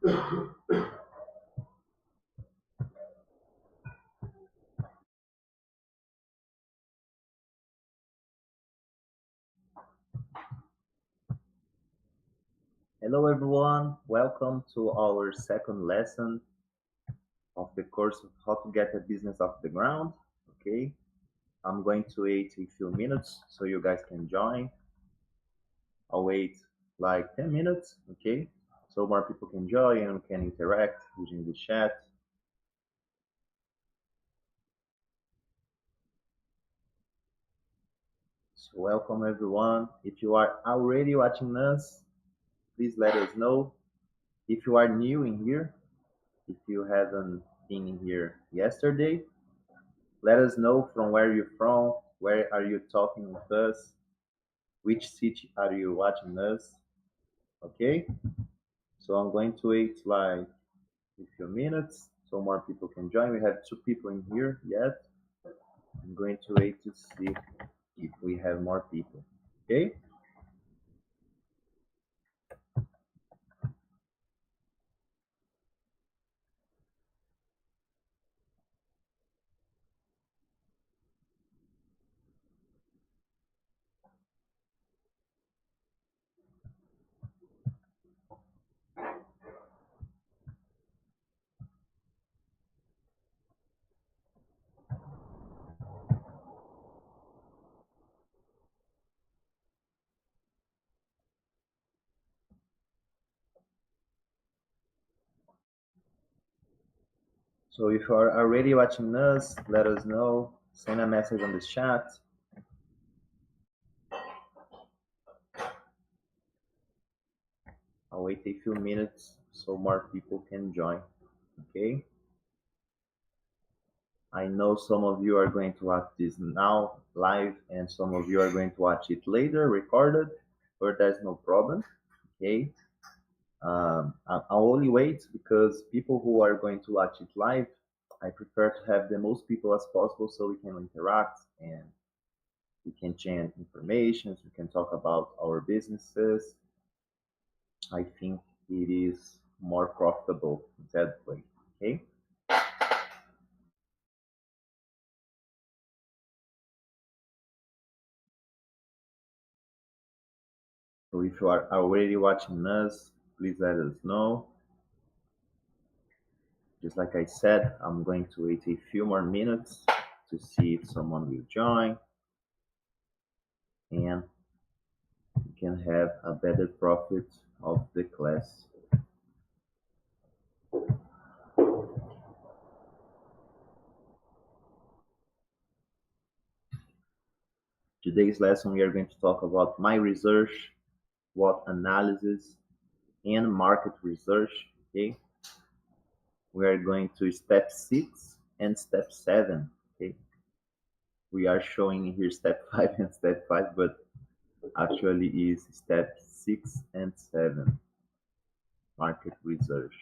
Hello everyone, welcome to our second lesson of the course of how to get a business off the ground. Okay, I'm going to wait a few minutes so you guys can join. I'll wait like 10 minutes, okay, so more people can join and we can interact using the chat. So welcome everyone. If you are already watching us, please let us know. If you are new in here, if you haven't been in here yesterday, let us know from where you're from, where are you talking with us, which city are you watching us, okay? So I'm going to wait like a few minutes so more people can join. We have two people in here yet. I'm going to wait to see if we have more people, okay? So if you are already watching us, let us know, send a message on the chat. I'll wait a few minutes so more people can join, okay? I know some of you are going to watch this now live and some of you are going to watch it later recorded, but that's no problem, okay? I'll only wait because people who are going to watch it live, I prefer to have the most people as possible so we can interact and we can change information, we can talk about our businesses. I think it is more profitable that way, okay? So if you are already watching us, please let us know. Just like I said, I'm going to wait a few more minutes to see if someone will join and we can have a better profit of the class. Today's lesson, we are going to talk about my research, what analysis, and market research. Okay, we are going to step 6 and step 7. Okay, we are showing here step 5 and step 5, but actually is step 6 and 7, market research.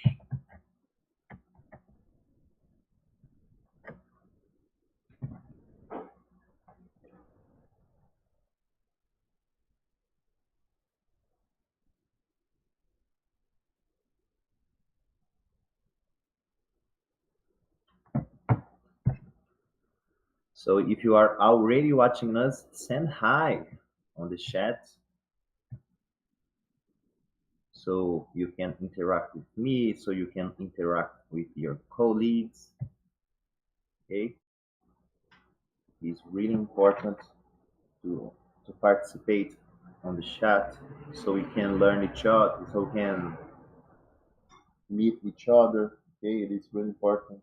So if you are already watching us, send hi on the chat so you can interact with me, so you can interact with your colleagues. Okay, it's really important to participate on the chat so we can learn each other, so we can meet each other. Okay, it is really important.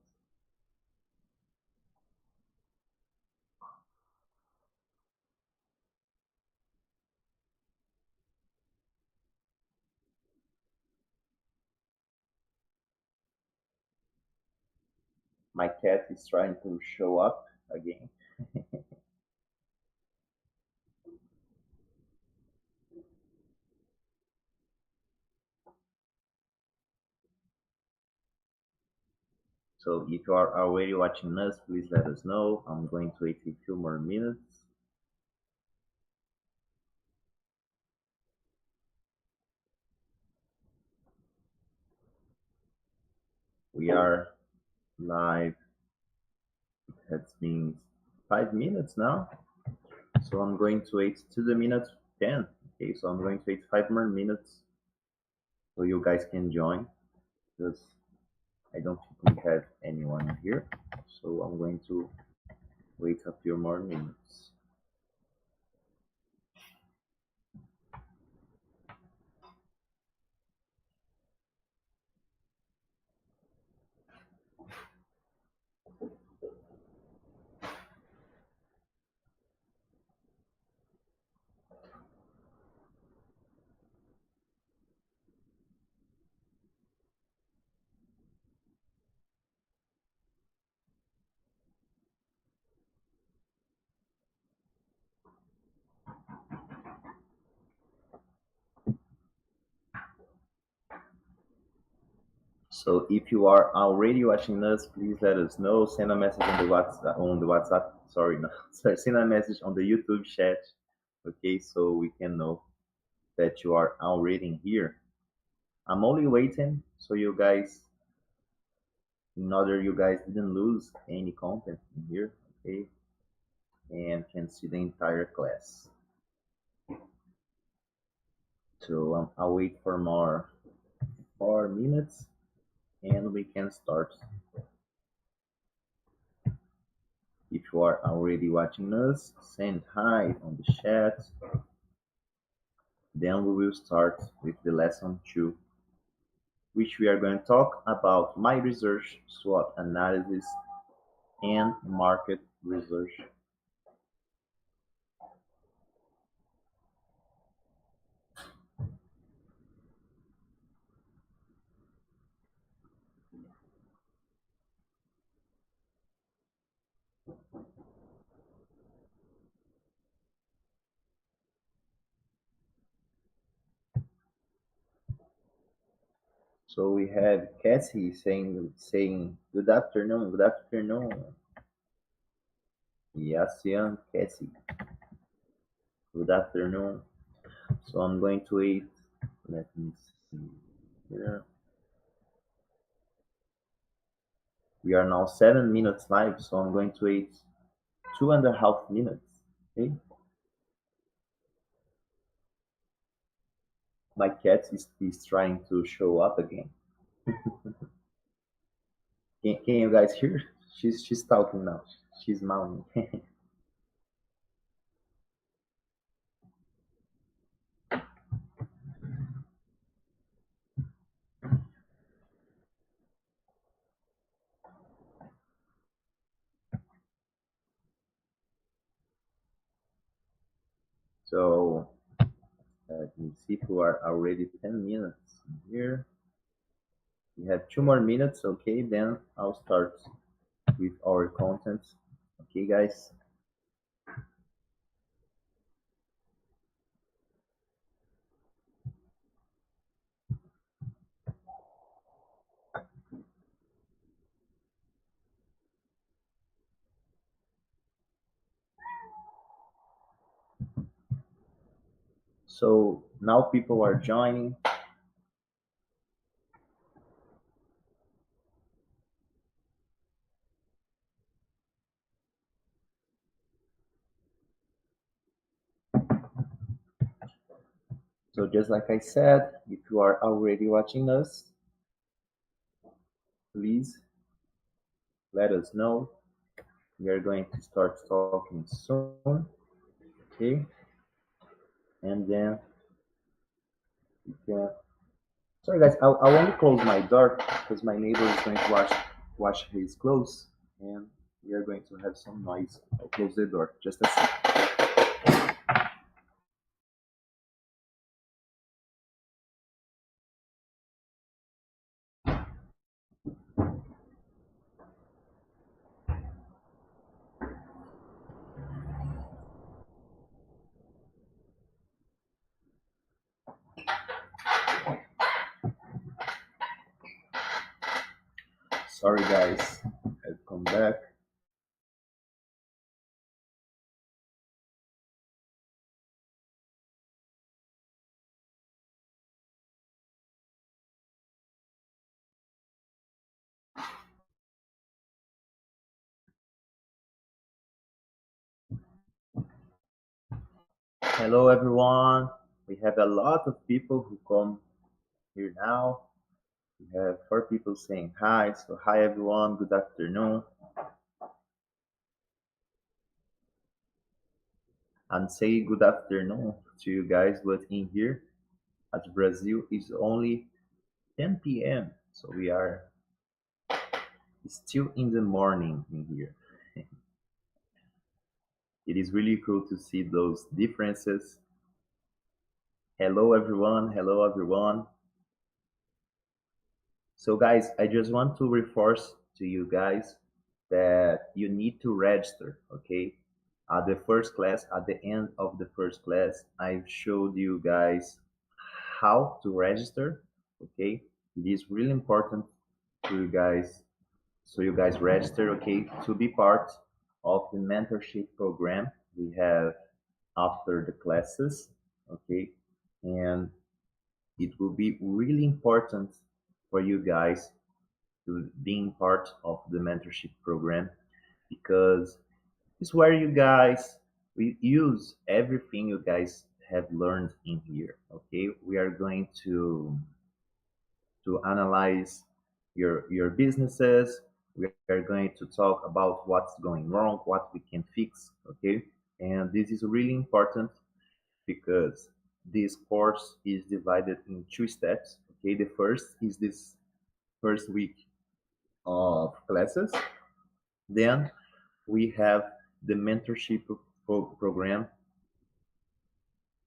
My cat is trying to show up again. So if you are already watching us, please let us know. I'm going to wait a few more minutes. We are live. It's been 5 minutes now. So I'm going to wait to the minute 10. Okay, so I'm going to wait 5 more minutes so you guys can join because I don't think we have anyone here. So I'm going to wait a few more minutes. So if you are already watching us, please let us know. Send a message on the WhatsApp. Sorry, no, sorry. Send a message on the YouTube chat. Okay, so we can know that you are already here. I'm only waiting so you guys, in order you guys didn't lose any content in here, okay, and can see the entire class. So I'll wait for more 4 minutes and we can start. If you are already watching us, send hi on the chat. Then we will start with the lesson 2, which we are going to talk about my research, SWOT analysis, and market research. So we have Cassie saying good afternoon, good afternoon. Yassian, Cassie, good afternoon. So I'm going to wait. Let me see here. We are now 7 minutes live, so I'm going to wait 2.5 minutes. Okay. My cat is trying to show up again. Can you guys hear? She's talking now. She's mounting. So let me see if we are already 10 minutes here. We have 2 more minutes, okay? Then I'll start with our content. Okay, guys? So now people are joining. So just like I said, if you are already watching us, please let us know. We are going to start talking soon, okay? And then you can. Sorry, guys. I'll only close my door because my neighbor is going to wash his clothes, and we are going to have some noise. I'll close the door just a second. Sorry, guys. I've come back. Hello, everyone. We have a lot of people who come here now. We have four people saying hi. So, hi, everyone. Good afternoon. And say good afternoon to you guys. But in here at Brazil, it's only 10 p.m. So, we are still in the morning in here. It is really cool to see those differences. Hello, everyone. Hello, everyone. So, guys, I just want to reinforce to you guys that you need to register, okay? At the first class, at the end of the first class, I showed you guys how to register, okay? It is really important to you guys, so you guys register, okay, to be part of the mentorship program we have after the classes, okay? And it will be really important for you guys to being part of the mentorship program because it's where you guys we use everything you guys have learned in here. Okay, we are going to analyze your businesses. We are going to talk about what's going wrong, what we can fix. Okay, and this is really important because this course is divided in two steps. Okay, the first is this first week of classes. Then we have the mentorship program,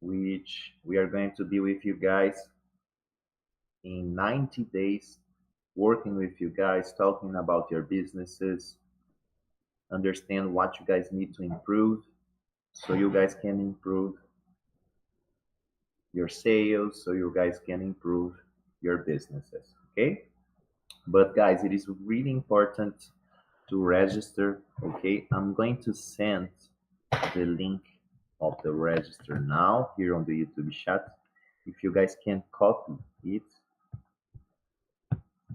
which we are going to be with you guys in 90 days, working with you guys, talking about your businesses, understand what you guys need to improve so you guys can improve your sales, so you guys can improve your businesses. Okay? But guys, it is really important to register. Okay, I'm going to send the link of the register now here on the YouTube chat. If you guys can copy it,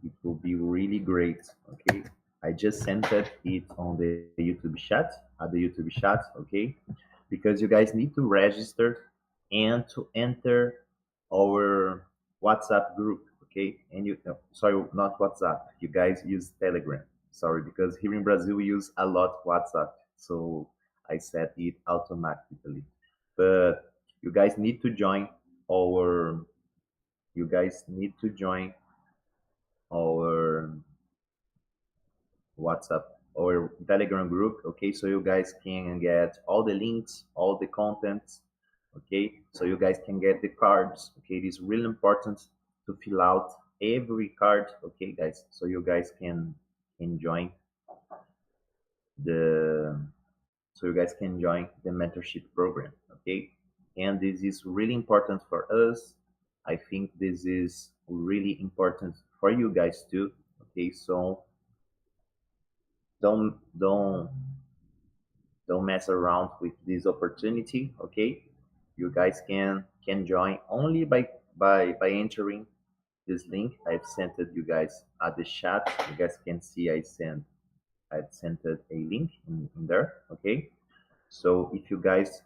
it will be really great. Okay, I just sent it on the YouTube chat at the YouTube chat. Okay, because you guys need to register and to enter our WhatsApp group. Okay, and you no, sorry, not WhatsApp. You guys use Telegram. Sorry, because here in Brazil we use a lot WhatsApp, so I set it automatically. But you guys need to join our. You guys need to join our WhatsApp or Telegram group. Okay, so you guys can get all the links, all the contents. Okay, so you guys can get the cards. Okay, it is really important to fill out every card. Okay, guys, so you guys can join the so you guys can join the mentorship program. Okay, and this is really important for us. I think this is really important for you guys too. Okay, so don't don't mess around with this opportunity. Okay, you guys can join only by entering this link. I've sent it you guys at the chat. You guys can see I've sent it a link in there. Okay, so if you guys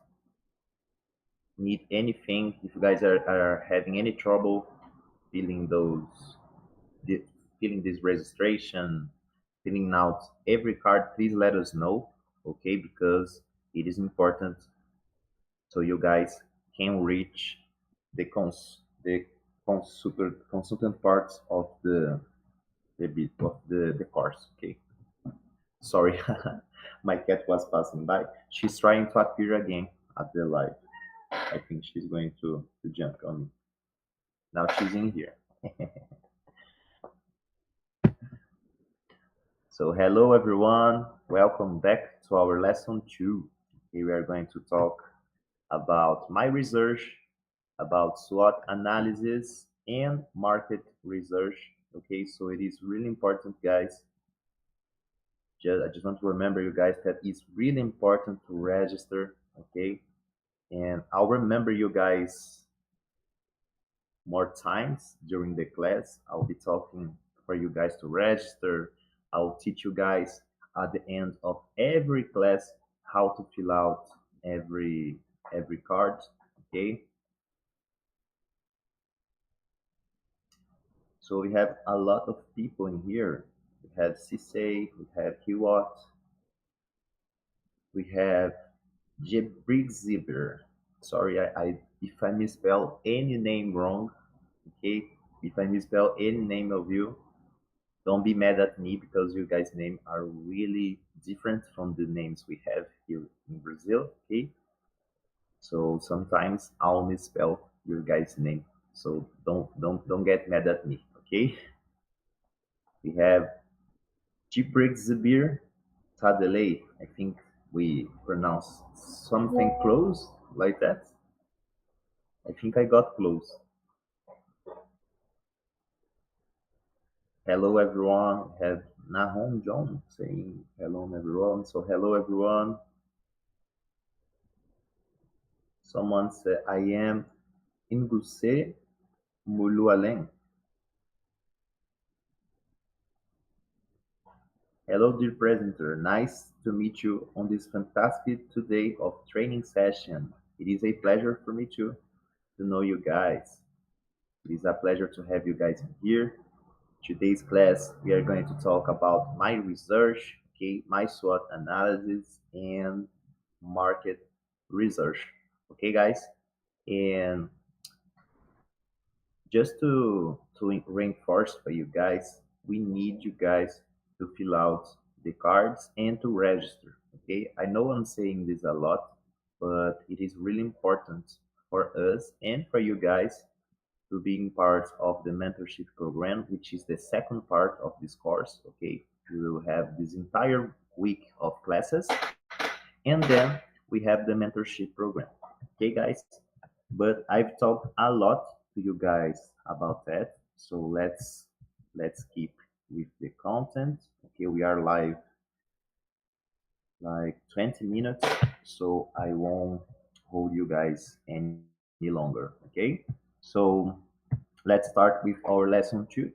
need anything, if you guys are having any trouble filling those the, filling this registration, filling out every card, please let us know. Okay, because it is important so you guys can reach the consultant parts of the bit of the course. Okay, sorry, my cat was passing by. She's trying to appear again at the live. I think she's going to jump on me. Now she's in here. So hello everyone, welcome back to our lesson 2. Here we are going to talk about my research, about SWOT analysis and market research. Okay, so it is really important, guys. I just want to remember you guys that it's really important to register. Okay, and I'll remember you guys more times during the class. I'll be talking for you guys to register. I'll teach you guys at the end of every class how to fill out every card. Okay, so we have a lot of people in here. We have Cisse, we have Hiwat, we have Jebrigzibber. Sorry, if I misspell any name wrong, okay? If I misspell any name of you, don't be mad at me because you guys' names are really different from the names we have here in Brazil, okay? So sometimes I'll misspell your guys' name. So don't get mad at me, okay? We have Jebrigzibber Tadelei. I think we pronounce something close like that. I think I got close. Hello everyone. Have Nahom John saying hello everyone. So hello everyone. Someone said I am Inguse Mulualem. Hello dear presenter. Nice to meet you on this fantastic today of training session. It is a pleasure for me to know you guys. It is a pleasure to have you guys here. Today's class, we are going to talk about my research, okay, my SWOT analysis and market research. Okay, guys? And just to reinforce for you guys, we need you guys to fill out the cards and to register. Okay, I know I'm saying this a lot, but it is really important for us and for you guys to being part of the mentorship program, which is the second part of this course. Okay, we will have this entire week of classes, and then we have the mentorship program. Okay, guys. But I've talked a lot to you guys about that, so let's keep with the content. Okay, we are live like 20 minutes, so I won't hold you guys any longer. Okay, so let's start with our lesson two.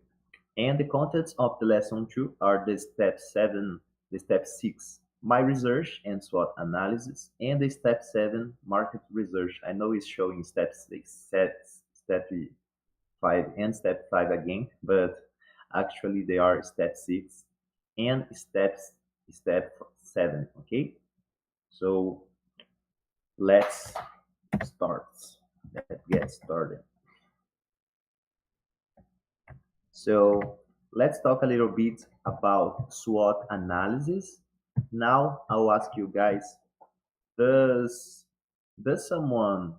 And the contents of the lesson two are the step seven, the step six, my research and SWOT analysis, and the step seven, market research. I know it's showing step six, step five, and step five again, but actually they are step six and step seven. Okay, so let's start. Let's get started. So let's talk a little bit about SWOT analysis. Now I'll ask you guys, does does someone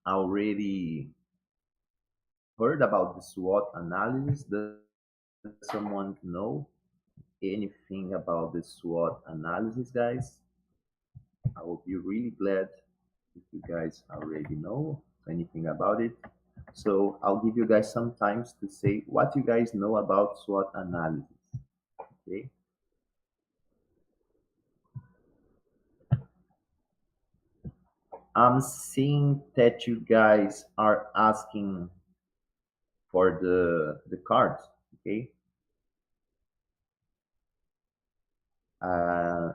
already heard about the SWOT analysis? Does someone know anything about the SWOT analysis, guys? I will be really glad if you guys already know anything about it. So I'll give you guys some times to say what you guys know about SWOT analysis. Okay. I'm seeing that you guys are asking for the cards. Okay.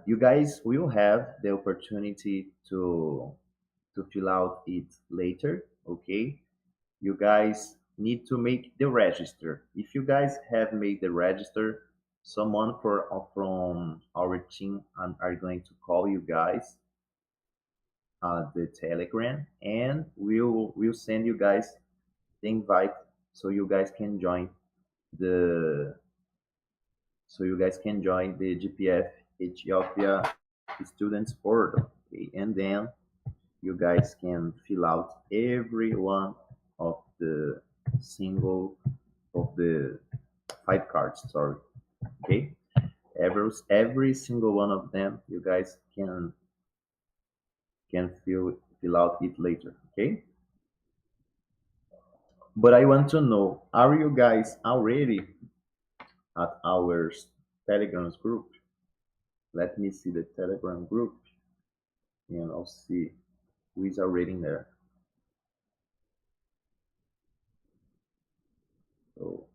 You guys will have the opportunity to fill out it later. Okay. You guys need to make the register. If you guys have made the register, someone from our team are going to call you guys the Telegram, and we'll send you guys the invite so you guys can join the the GPF Ethiopia students portal. Okay? And then you guys can fill out every one of the single of the five cards. Sorry. Okay. Every single one of them you guys can fill out it later. Okay. But I want to know, are you guys already at our Telegram group? Let me see the Telegram group and I'll see who is already in there. So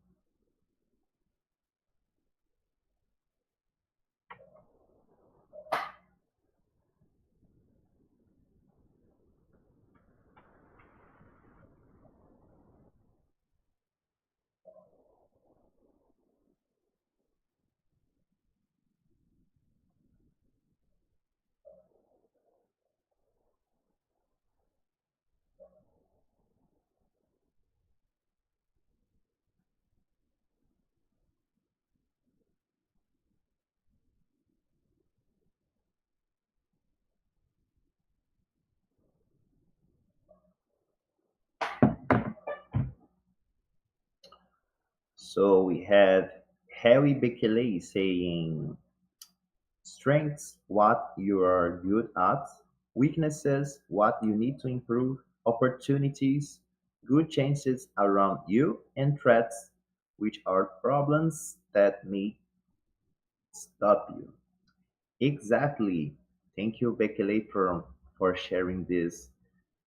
So we have Harry Bekele saying, strengths, what you are good at, weaknesses, what you need to improve, opportunities, good chances around you, and threats, which are problems that may stop you. Exactly. Thank you, Bekele, for sharing this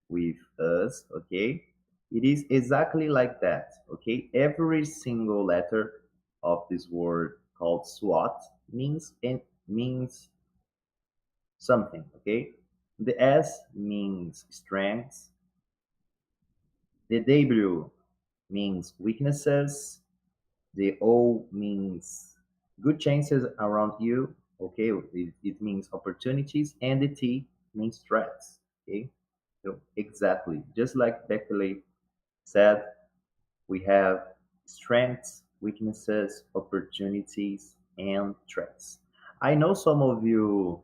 with us. Okay. It is exactly like that. Okay. Every single letter of this word called SWOT means something. Okay. The S means strengths. The W means weaknesses. The O means good chances around you. Okay, it means opportunities, and the T means threats. Okay, so exactly just like Beckley said, we have strengths, weaknesses, opportunities, and threats. I know some of you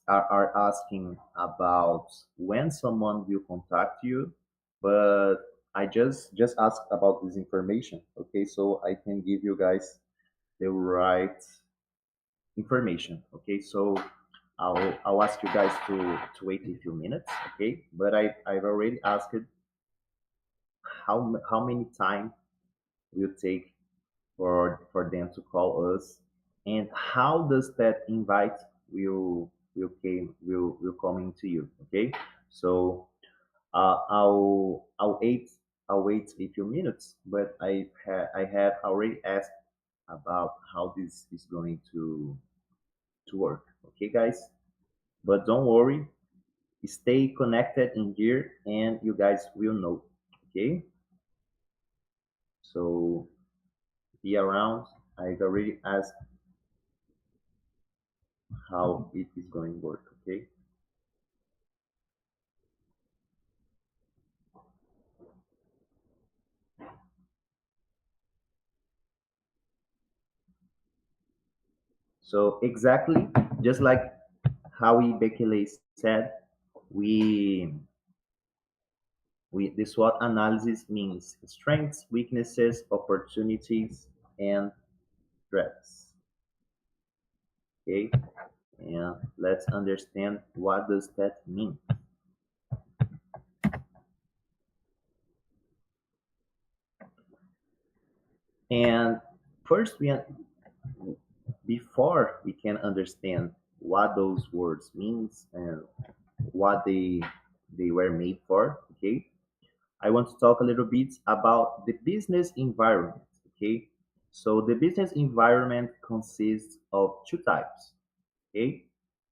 are asking about when someone will contact you, but I just asked about this information. Okay, so I can give you guys the right information. Okay, so I'll ask you guys to wait a few minutes. Okay, but I've already asked how many time will take for them to call us, and how does that invite will come into you. Okay, so I'll wait a few minutes, but I have already asked about how this is going to work. Okay, guys, but don't worry, stay connected in here, and you guys will know. Okay, so be around. I've already asked how it is going to work. Okay. So exactly just like Howie Bekele said, we the SWOT analysis means strengths, weaknesses, opportunities, and threats. Okay, and let's understand what does that mean. And first, before we can understand what those words means and what they were made for, okay, I want to talk a little bit about the business environment. Okay, so the business environment consists of two types. Okay,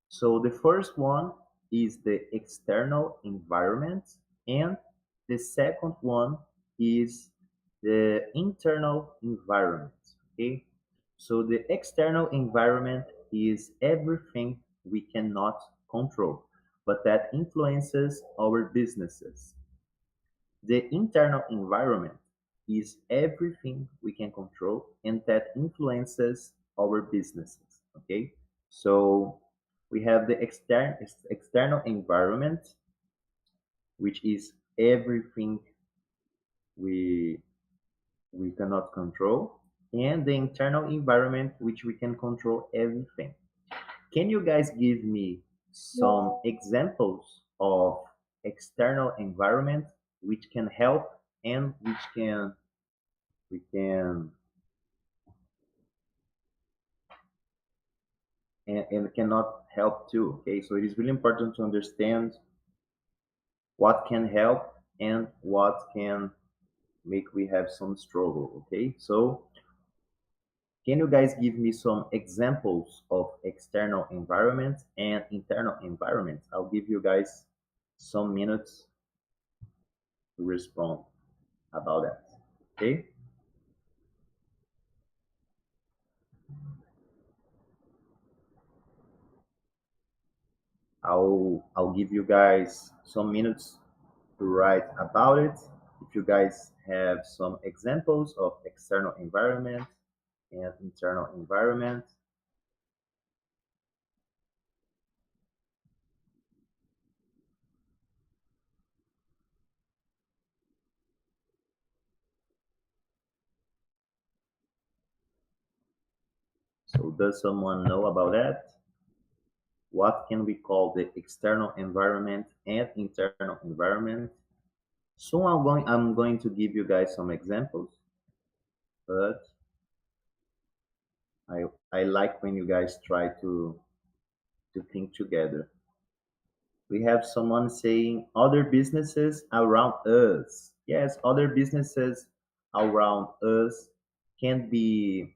so the first one is the external environment, and the second one is the internal environment. Okay, so the external environment is everything we cannot control, but that influences our businesses. The internal environment is everything we can control and that influences our businesses. Okay, so we have the external environment, which is everything we we cannot control, and the internal environment, which we can control everything. Can you guys give me some examples of external environment which can help and which can we can and cannot help too? Okay, so it is really important to understand what can help and what can make we have some struggle. Okay, so can you guys give me some examples of external environments and internal environments? I'll give you guys some minutes to respond about that. Okay, I'll give you guys some minutes to write about it. If you guys have some examples of external environment and internal environment. So does someone know about that? What can we call the external environment and internal environment? So I'm going to give you guys some examples, but I I like when you guys try to think together. We have someone saying other businesses around us. Yes, other businesses around us can be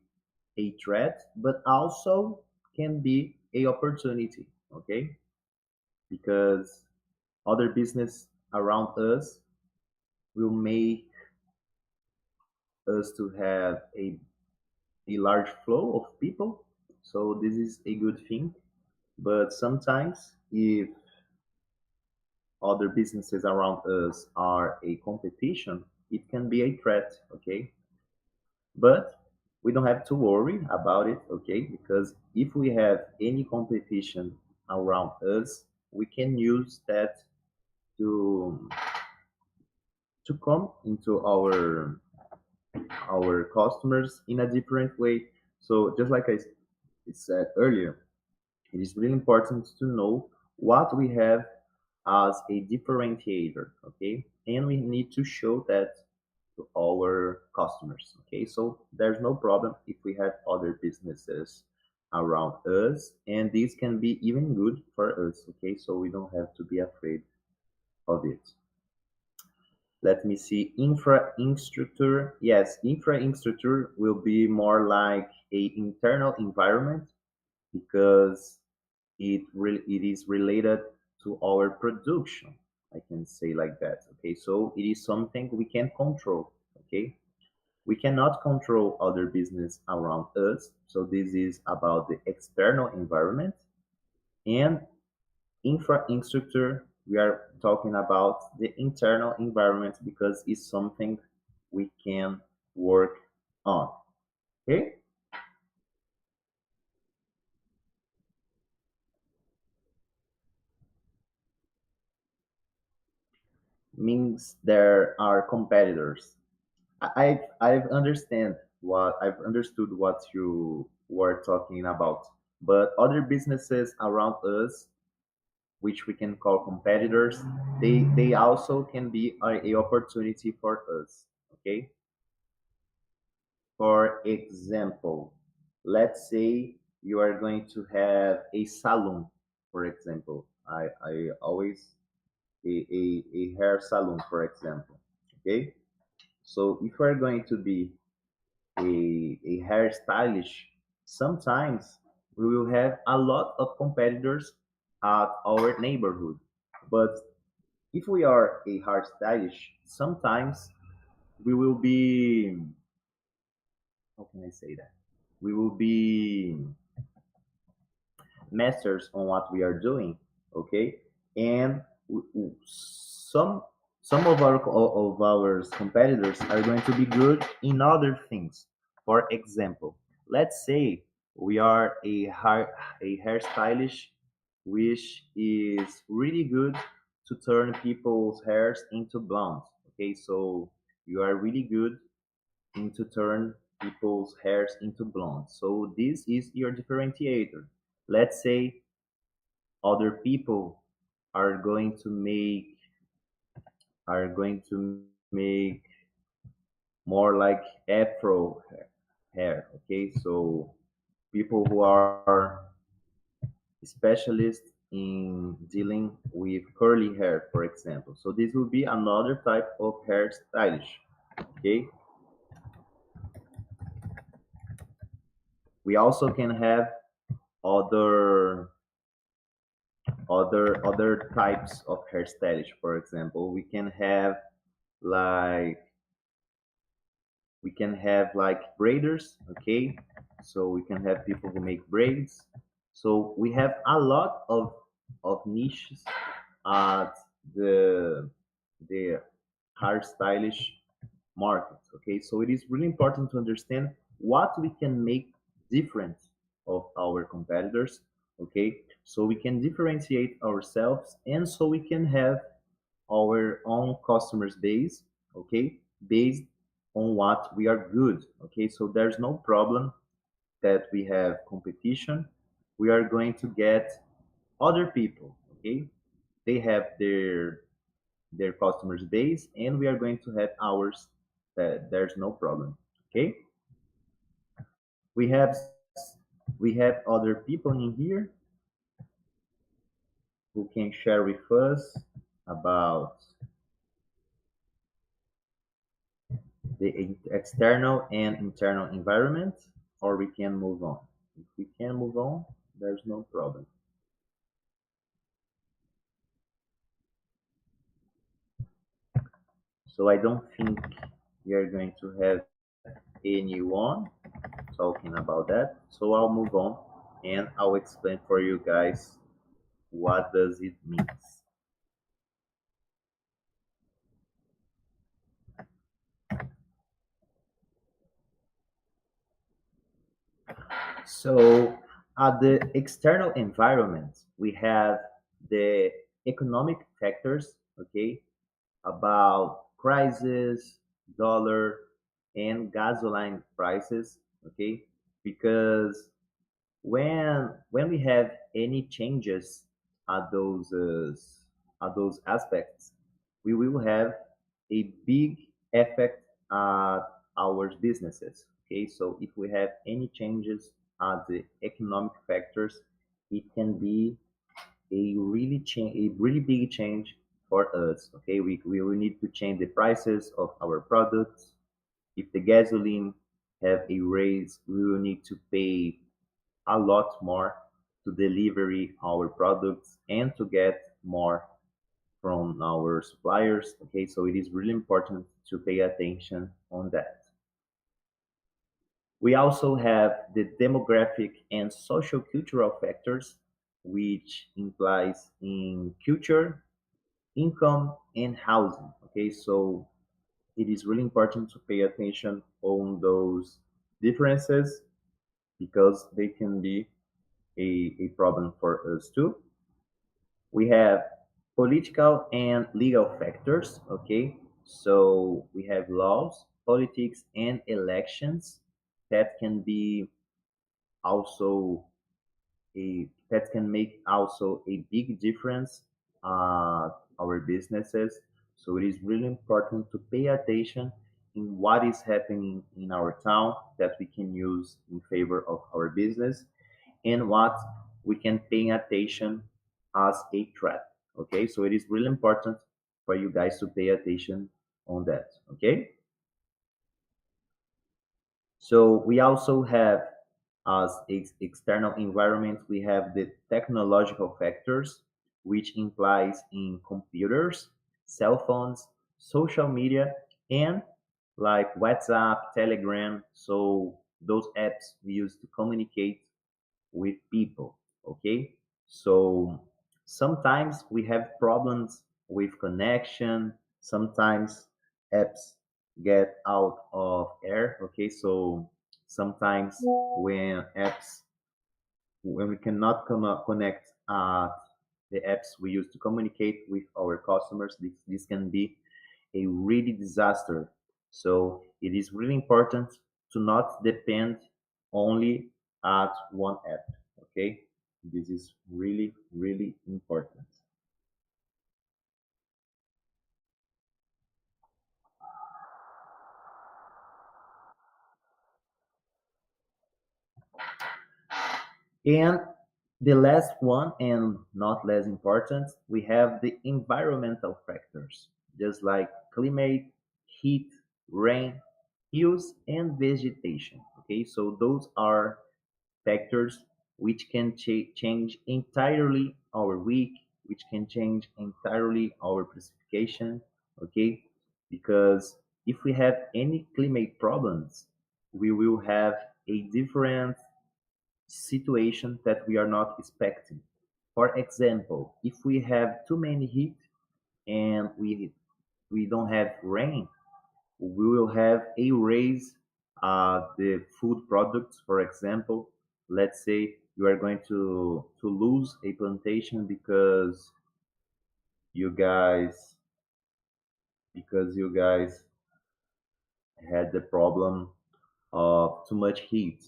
a threat, but also can be a opportunity. Okay, because other business around us will make us to have a large flow of people. So this is a good thing. But sometimes if other businesses around us are a competition, it can be a threat, okay? But we don't have to worry about it, okay? Because if we have any competition around us, we can use that to come into our customers in a different way. So just like I said earlier, it is really important to know what we have as a differentiator, okay? And we need to show that to our customers, okay? So there's no problem if we have other businesses around us, and this can be even good for us, okay? So we don't have to be afraid of it. Let me see, infrastructure. Yes, infrastructure will be more like a internal environment because it is related to our production. I can say like that. Okay, so it is something we can control. Okay, we cannot control other business around us. So this is about the external environment and infrastructure. We are talking about the internal environment because it's something we can work on. Okay, means there are competitors. I've understood what you were talking about. But other businesses around us, which we can call competitors, they also can be a opportunity for us. Okay. For example, let's say you are going to have a salon. For example, I always a hair salon, for example. Okay. So if you are going to be a hairstylist, sometimes we will have a lot of competitors at our neighborhood. But if we are a hairstylist, sometimes we will be, how can I say that? We will be masters on what we are doing, okay? And some of our competitors are going to be good in other things. For example, let's say we are a hairstylist which is really good to turn people's hairs into blonde. Okay, so you are really good in to turn people's hairs into blonde. So this is your differentiator. Let's say other people are going to make are going to make more like afro hair. Okay, so people who are specialists in dealing with curly hair, for example. So this will be another type of hair stylish. Okay, we also can have other other types of hairstylish. For example, like we can have like braiders, okay? So we can have people who make braids. So we have a lot of niches at the the hairstylish market, okay? So it is really important to understand what we can make different of our competitors, okay? So we can differentiate ourselves and so we can have our own customers base, okay, based on what we are good, okay. So there's no problem that we have competition, we are going to get other people. Okay, they have their customers base, and we are going to have ours. That there's no problem. Okay, we have we have other people in here who can share with us about the external and internal environment, or we can move on. If we can move on, there's no problem. So I don't think we are going to have anyone talking about that. So I'll move on and I'll explain for you guys what does it mean. So at the external environment, we have the economic factors, okay, about crisis, dollar, and gasoline prices, okay, because when we have any changes at those aspects, we will have a big effect at our businesses. Okay, so if we have any changes at the economic factors, it can be a really big change for us. Okay, we will need to change the prices of our products. If the gasoline have a raise, we will need to pay a lot more to delivery our products and to get more from our suppliers. Okay, so it is really important to pay attention on that. We also have the demographic and social cultural factors, which implies in culture, income, and housing. Okay, so it is really important to pay attention on those differences because they can be a problem for us too. We have political and legal factors. Okay, so we have laws, politics, and elections that can be also that can make also a big difference our businesses. So it is really important to pay attention in what is happening in our town that we can use in favor of our business and what we can pay attention as a threat. Okay, so it is really important for you guys to pay attention on that. Okay, so we also have as external environment, we have the technological factors, which implies in computers, cell phones, social media, and like WhatsApp, Telegram. So those apps we use to communicate with people. Okay, so sometimes we have problems with connection. Sometimes apps get out of air. Okay, so sometimes when we cannot connect the apps we use to communicate with our customers, this can be a really disaster. So it is really important to not depend only at one app. Okay, this is really really important. And the last one, and not less important, we have the environmental factors, just like climate, heat, rain, hills, and vegetation. Okay, so those are factors which can change entirely our week, which can change entirely our precipitation. Okay, because if we have any climate problems, we will have a different situation that we are not expecting. For example, if we have too many heat and we don't have rain, we will have a raise the food products. For example, let's say you are going to lose a plantation you guys because you guys had the problem of too much heat.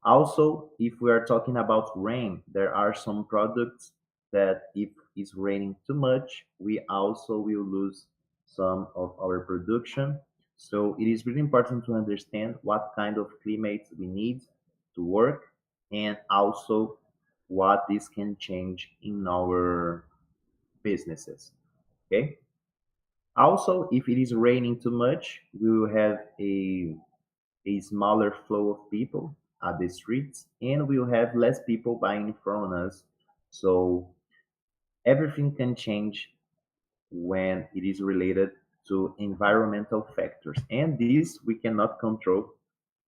Also, if we are talking about rain, there are some products that if it's raining too much, we also will lose some of our production. So it is really important to understand what kind of climate we need to work, and also what this can change in our businesses. Okay. Also, if it is raining too much, we will have a smaller flow of people at the streets, and we'll have less people buying from us. So everything can change when it is related to environmental factors. And this we cannot control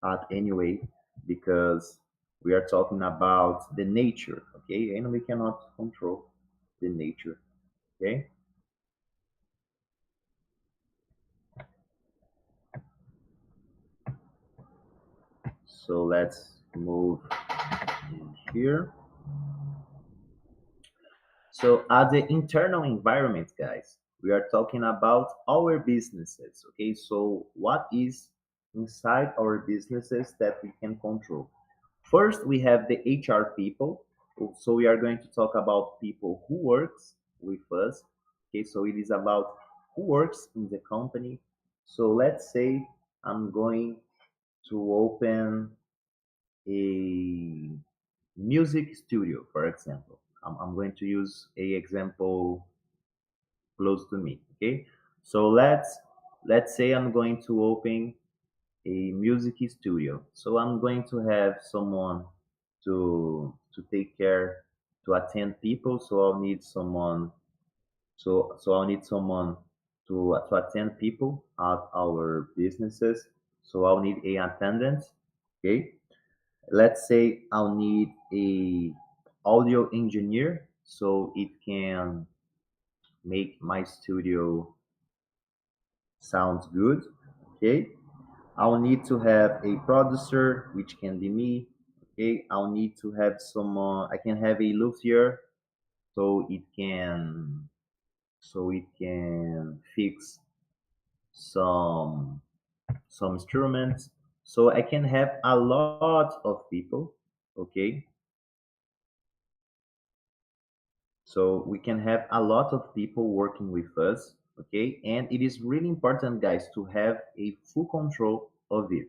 at any way, because we are talking about the nature, okay? And we cannot control the nature, okay? So let's move in here. So at the internal environment, guys, we are talking about our businesses. Okay, so what is inside our businesses that we can control? First, we have the HR people. So we are going to talk about people who works with us. Okay, so it is about who works in the company. So let's say I'm going to open a music studio, for example. I'm going to use a example close to me. Okay, so let's say I'm going to open a music studio. So I'm going to have someone to take care, to attend people. So I'll need someone. So I'll need someone to attend people at our businesses. So I'll need a attendant. Okay, let's say I'll need a audio engineer so it can make my studio sounds good. Okay, I'll need to have a producer, which can be me. Okay, I'll need to have someone. I can have a luthier so it can fix some some instruments. So I can have a lot of people. Okay, so we can have a lot of people working with us, okay? And it is really important, guys, to have a full control of it,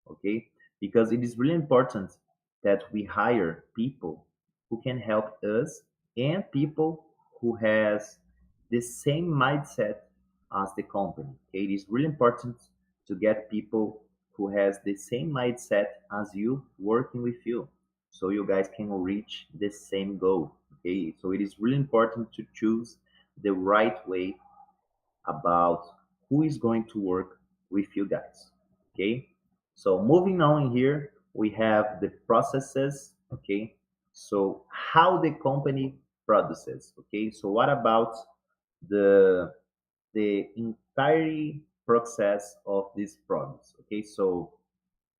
okay? Because it is really important that we hire people who can help us and people who has the same mindset as the company. Okay? It is really important to get people who has the same mindset as you working with you, so you guys can reach the same goal. Okay, so it is really important to choose the right way about who is going to work with you guys. Okay, so moving on here, we have the processes. Okay, so how the company produces. Okay, so what about the entire process of these products? Okay, so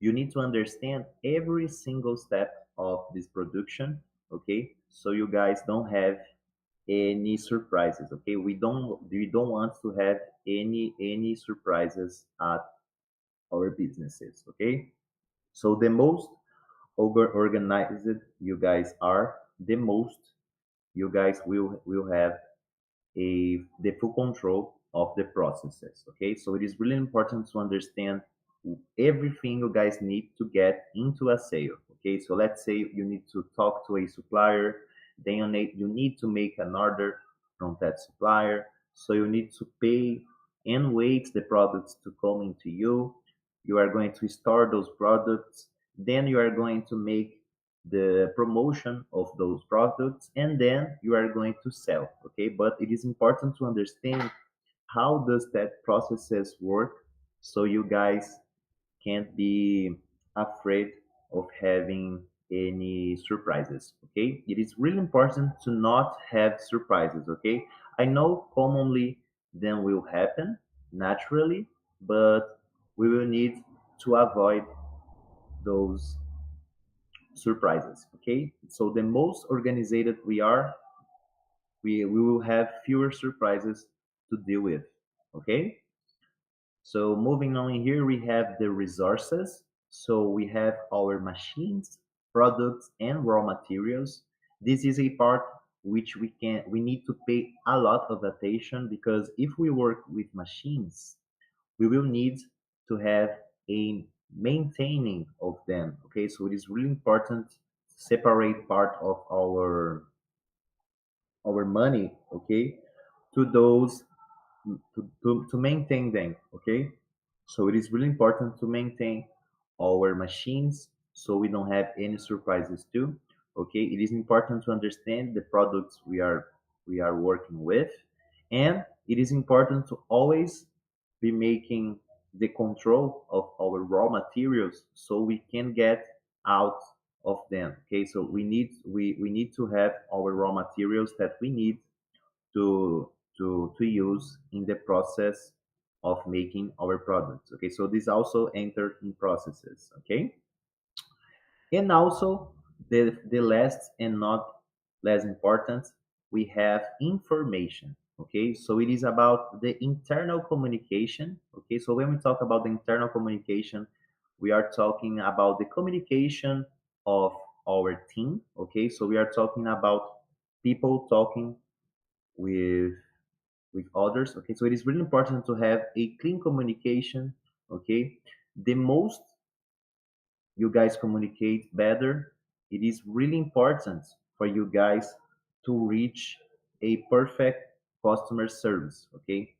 you need to understand every single step of this production, okay, so you guys don't have any surprises. Okay, we don't want to have any surprises at our businesses. Okay, so the most organized you guys are, the most you guys will have the full control of the processes. Okay, so it is really important to understand everything you guys need to get into a sale. Okay, so let's say you need to talk to a supplier, then you need to make an order from that supplier. So you need to pay and wait the products to come into you. You are going to store those products, then you are going to make the promotion of those products, and then you are going to sell. Okay, but it is important to understand how does that processes work, so you guys can't be afraid of having any surprises. Okay, it is really important to not have surprises. Okay, I know commonly them will happen naturally, but we will need to avoid those surprises. Okay, so the most organized we are, we will have fewer surprises to deal with. Okay, so moving on here, we have the resources. So we have our machines, products and raw materials. This is a part which we need to pay a lot of attention, because if we work with machines, we will need to have a maintaining of them. Okay, so it is really important to separate part of our money, okay, to those to maintain them. Okay, so it is really important to maintain our machines so we don't have any surprises too. Okay, it is important to understand the products we are working with, and it is important to always be making the control of our raw materials so we can get out of them. Okay, so we need to have our raw materials that we need to to use in the process of making our products. Okay, so this also entered in processes. Okay, and also the last and not less important, we have information. Okay, so it is about the internal communication. Okay, so when we talk about the internal communication, we are talking about the communication of our team. Okay, so we are talking about people talking with others. Okay, so it is really important to have a clean communication. Okay, the most you guys communicate better, it is really important for you guys to reach a perfect customer service. Okay,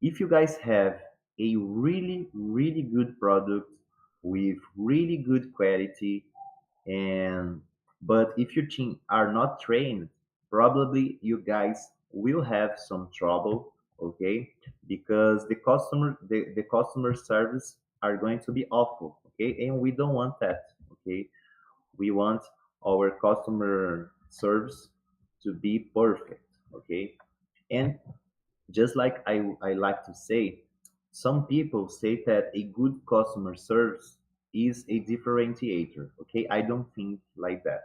if you guys have a really good product with really good quality, and but if your team are not trained, probably you guys will have some trouble. Okay, because the customer service are going to be awful. Okay, and we don't want that. Okay, we want our customer service to be perfect. Okay, and just like I like to say, some people say that a good customer service is a differentiator. Okay, I don't think like that.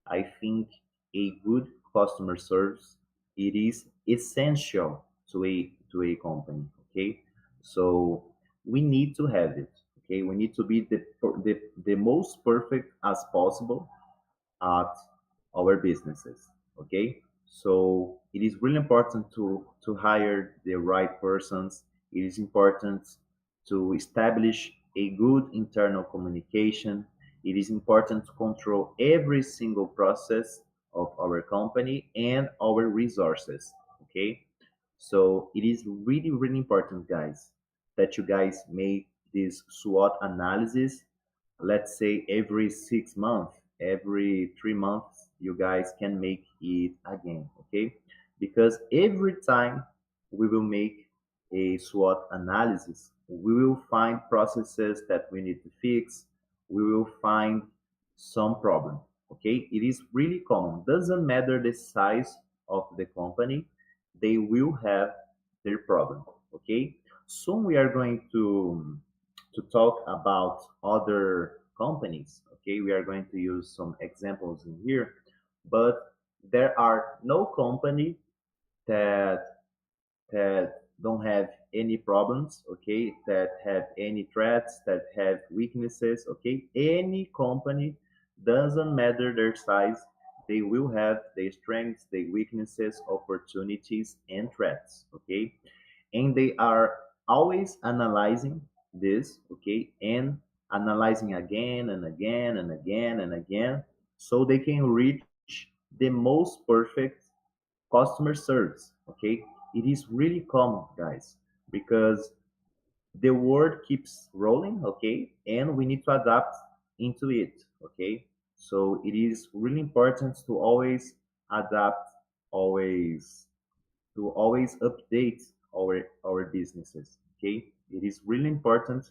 I think a good customer service, it is essential to a company. Okay, so we need to have it. Okay, we need to be the most perfect as possible at our businesses. Okay, so it is really important to hire the right persons. It is important to establish a good internal communication. It is important to control every single process of our company and our resources. Okay, so it is really important, guys, that you guys make this SWOT analysis. Let's say every 6 months, every 3 months, you guys can make it again. Okay, because every time we will make a SWOT analysis, we will find processes that we need to fix. We will find some problem. Okay, it is really common, doesn't matter the size of the company, they will have their problem. Okay, soon we are going to talk about other companies. Okay, we are going to use some examples in here, but there are no company that don't have any problems. Okay, that have any threats, that have weaknesses. Okay, any company, doesn't matter their size, they will have their strengths, their weaknesses, opportunities, and threats. Okay, and they are always analyzing this. Okay, and analyzing again and again and again and again, so they can reach the most perfect customer service. Okay, it is really common, guys, because the world keeps rolling. Okay, and we need to adapt into it. Okay, so it is really important to always adapt, always to always update our businesses. Okay, it is really important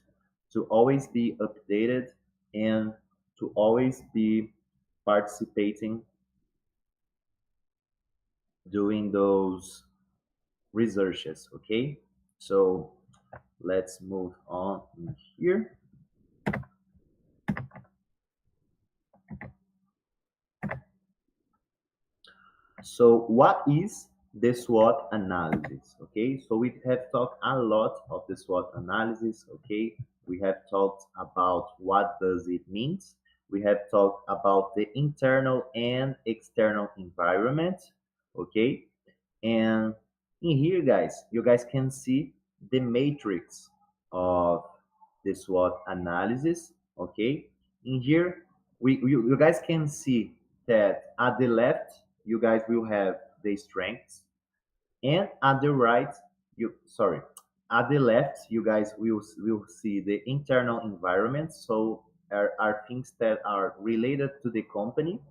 to always be updated and to always be participating doing those researches. Okay, so let's move on in here. So what is the SWOT analysis? Okay, so we have talked a lot of the SWOT analysis. Okay, we have talked about what does it mean. we have talked about the internal and external environment. Okay, and in here, guys, you guys can see the matrix of the SWOT analysis. Okay, in here, you guys can see that at the left, you guys will have the strengths, and at the right, at the left, you guys will see the internal environment. So are things that are related to the company.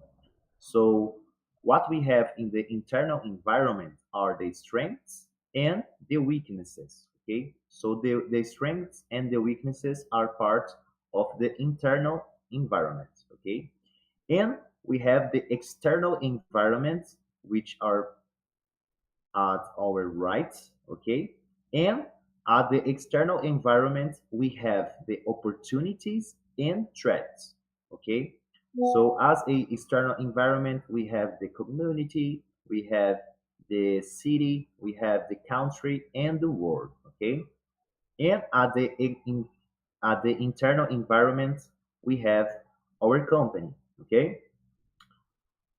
So what we have in the internal environment are the strengths and the weaknesses. Okay, so the strengths and the weaknesses are part of the internal environment. Okay, and we have the external environment, which are at our right. Okay, and at the external environment we have the opportunities and threats. Okay, so as a external environment we have the community, we have the city, we have the country and the world. Okay, and at the internal environment we have our company. Okay,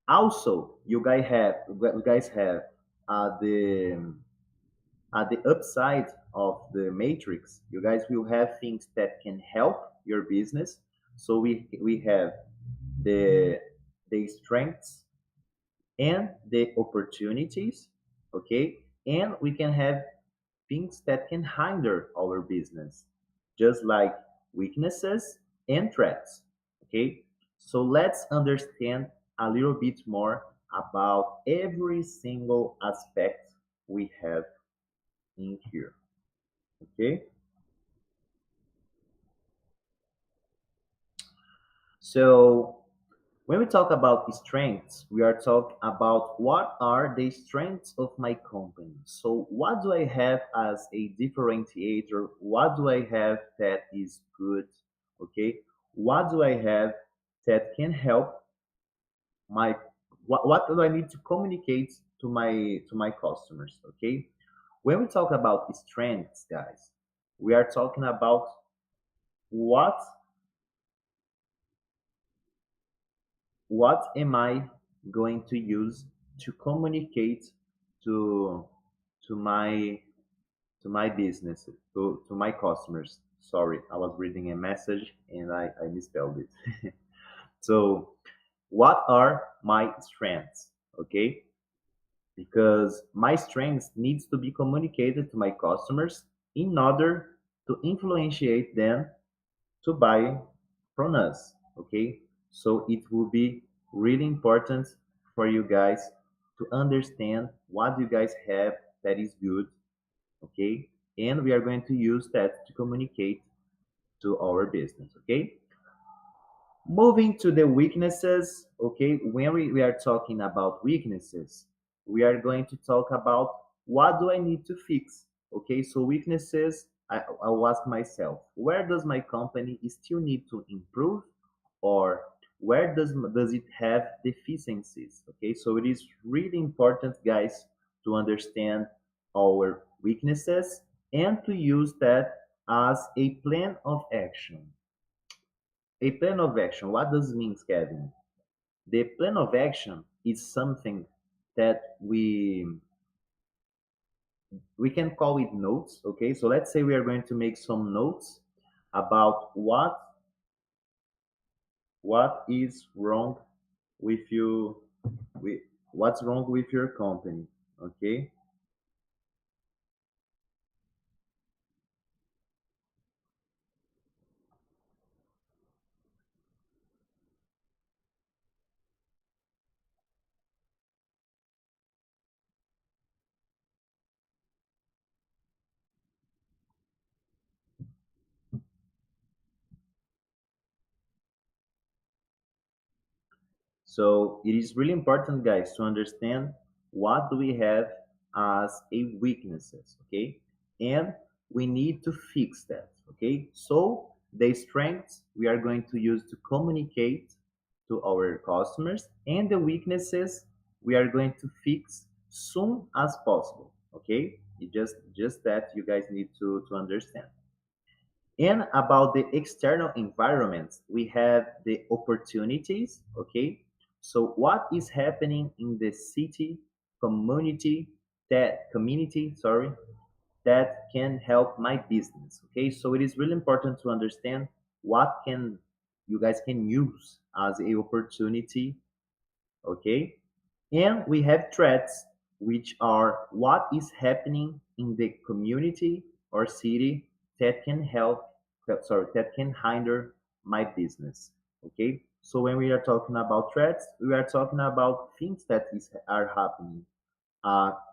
also you guys have the at the upside of the matrix, you guys will have things that can help your business. So we have the strengths and the opportunities. Okay, and we can have things that can hinder our business, just like weaknesses and threats. Okay, so let's understand a little bit more about every single aspect we have in here. Okay, so when we talk about strengths, we are talking about what are the strengths of my company. So what do I have as a differentiator? What do I have that is good? Okay, what do I have that can help my what do I need to communicate to my customers? Okay, when we talk about strengths, guys, we are talking about what what am I going to use to communicate to to my to my business, to my customers. Sorry, I was reading a message and I misspelled it. So what are my strengths? Okay, because my strengths needs to be communicated to my customers in order to influentiate them to buy from us. Okay, so it will be really important for you guys to understand what you guys have that is good. Okay, and we are going to use that to communicate to our business. Okay, moving to the weaknesses. Okay, when we are talking about weaknesses, we are going to talk about what do I need to fix. Okay, so weaknesses, I'll ask myself, where does my company still need to improve, or where does it have deficiencies? Okay, so it is really important, guys, to understand our weaknesses and to use that as a plan of action. A plan of action, what does it mean, Kevin? The plan of action is something that we can call it notes. Okay, so let's say we are going to make some notes about what is wrong with you, with what's wrong with your company. Okay, so it is really important, guys, to understand what do we have as a weaknesses. Okay, and we need to fix that. Okay, so the strengths we are going to use to communicate to our customers, and the weaknesses we are going to fix soon as possible. Okay, it just that you guys need to understand. And about the external environments, we have the opportunities, okay? So what is happening in the city community sorry, that can help my business, okay? So it is really important to understand what can you guys can use as a opportunity, okay? And we have threats, which are what is happening in the community or city that can that can hinder my business. Okay. So when we are talking about threats, we are talking about things are happening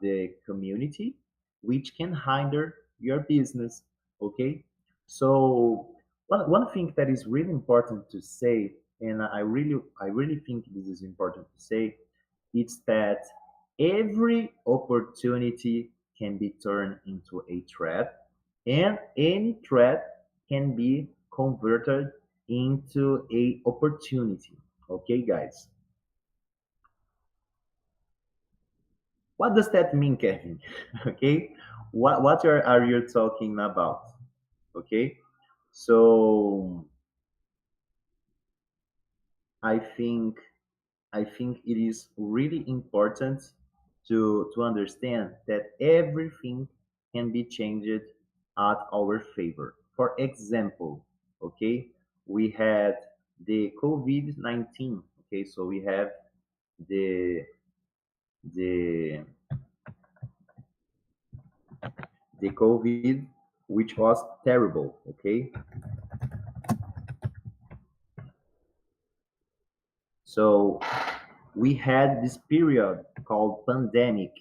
the community, which can hinder your business. Okay, so one thing that is really important to say, and I really think this is important to say, it's that every opportunity can be turned into a threat, and any threat can be converted into a opportunity. Okay, guys. What does that mean, Kevin? Okay, are you talking about? Okay, so I think I think it is really important to understand that everything can be changed at our favor. For example, okay, we had the COVID-19. Okay, so we have the the the COVID, which was terrible. Okay, so we had this period called pandemic,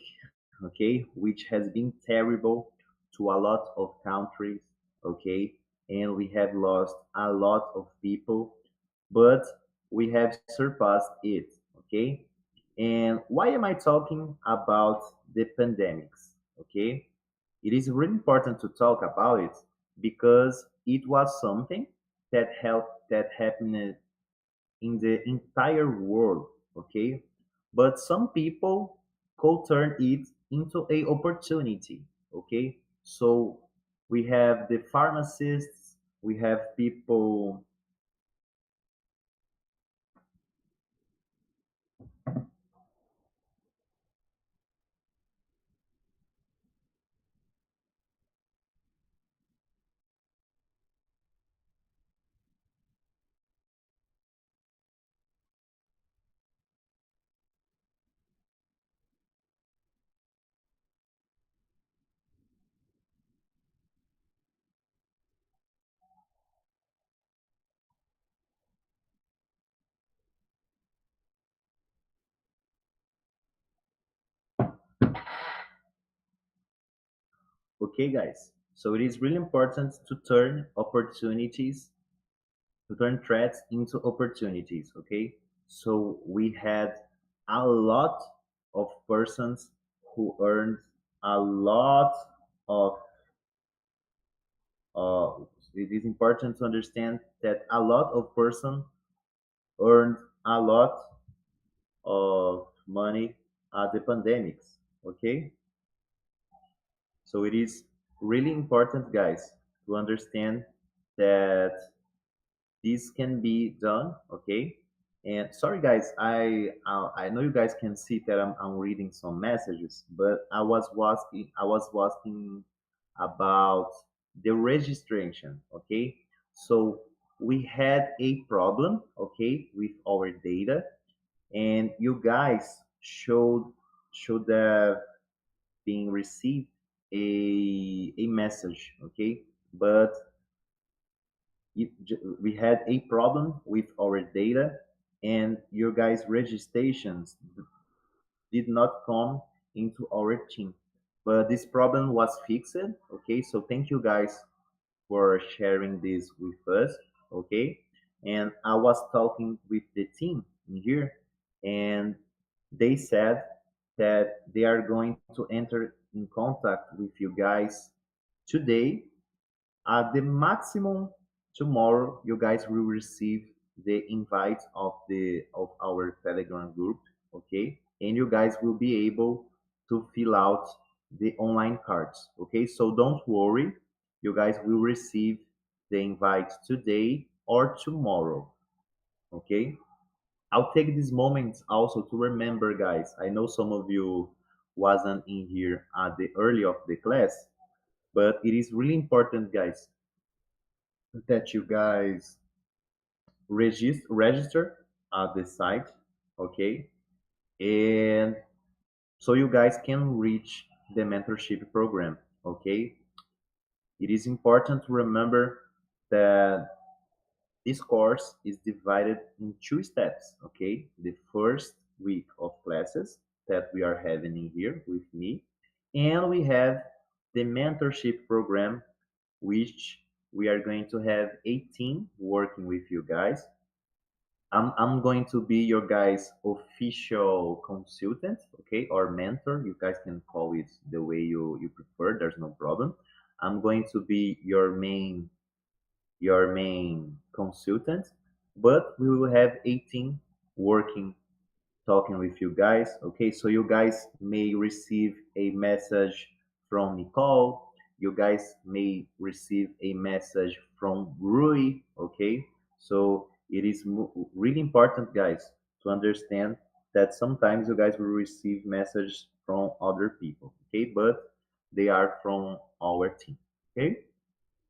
okay, which has been terrible to a lot of countries, okay, and we have lost a lot of people, but we have surpassed it, okay. And why am I talking about the pandemics? Okay, it is really important to talk about it because it was something that happened in the entire world, okay? But some people could turn it into a opportunity, okay? So we have the pharmacists, we have people. Okay, guys. So it is really important to turn opportunities, to turn threats into opportunities, okay? So we had a lot of persons who earned a lot of uh, it is important to understand that a lot of person earned a lot of money at the pandemics. Okay, so it is really important, guys, to understand that this can be done. Okay, and sorry, guys, I know you guys can see that I'm reading some messages, but I was asking about the registration. Okay, so we had a problem, okay, with our data, and you guys should have been received a message, okay, but we had a problem with our data, and your guys registrations did not come into our team, but this problem was fixed. Okay, so thank you guys for sharing this with us. Okay, and I was talking with the team in here, and they said that they are going to enter in contact with you guys today. At the maximum tomorrow, you guys will receive the invite of our Telegram group, okay? And you guys will be able to fill out the online cards, okay? So don't worry, you guys will receive. the invite today or tomorrow. Okay. I'll take this moment also to remember, guys. I know some of you wasn't in here at the early of the class, but it is really important, guys, that you guys register at the site, okay? And so you guys can reach the mentorship program, okay? It is important to remember that this course is divided in two steps, okay? The first week of classes that we are having in here with me, and we have the mentorship program, which we are going to have 18 working with you guys. I'm going to be your guys' official consultant, okay, or mentor. You guys can call it the way you prefer. There's no problem. I'm going to be your main consultant, but we will have 18 working, talking with you guys. Okay, so you guys may receive a message from Nicole. You guys may receive a message from Rui. Okay, so it is really important, guys, to understand that sometimes you guys will receive messages from other people. Okay, but they are from our team. Okay.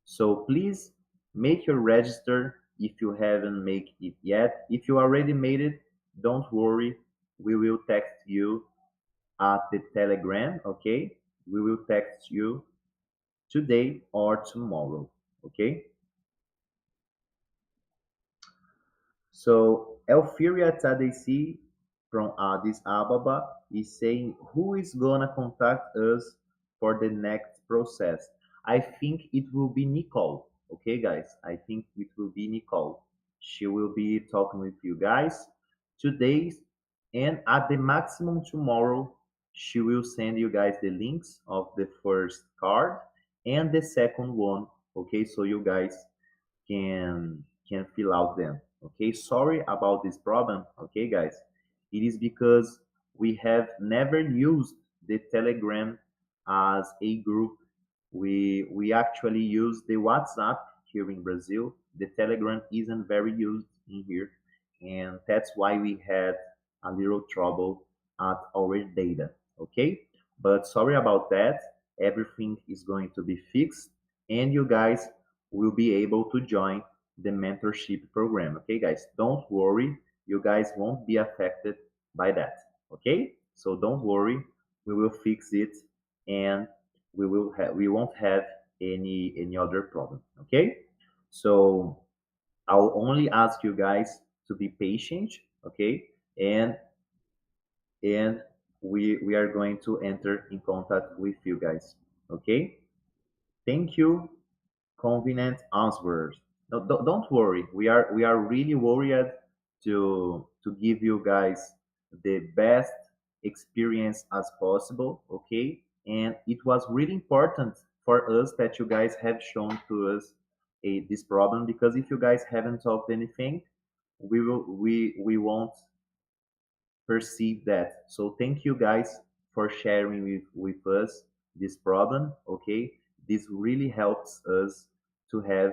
So please make your register if you haven't made it yet. If you already made it, don't worry. We will text you at the Telegram, okay? We will text you today or tomorrow, okay? So Elfiria Tadesi from Addis Ababa is saying, who is gonna contact us for the next process? I think it will be Nicole. Okay, guys, I think it will be Nicole. She will be talking with you guys today, and at the maximum tomorrow, she will send you guys the links of the first card and the second one. Okay, so you guys can fill out them. Okay, sorry about this problem. Okay, guys, it is because we have never used the Telegram as a group. We actually use the WhatsApp here in Brazil. The Telegram isn't very used in here, and that's why we had a little trouble at our data. Okay, but sorry about that. Everything is going to be fixed, and you guys will be able to join the mentorship program. Okay, guys, don't worry. You guys won't be affected by that. Okay, so don't worry. We will fix it, and we won't have any other problem. Okay, so I'll only ask you guys to be patient. Okay, and and we are going to enter in contact with you guys. Okay, thank you. Convenient answers. No, don't worry. We are really worried to give you guys the best experience as possible. Okay, and it was really important for us that you guys have shown to us this problem, because if you guys haven't solved anything, we won't perceive that. So thank you guys for sharing with us this problem. Okay, this really helps us to have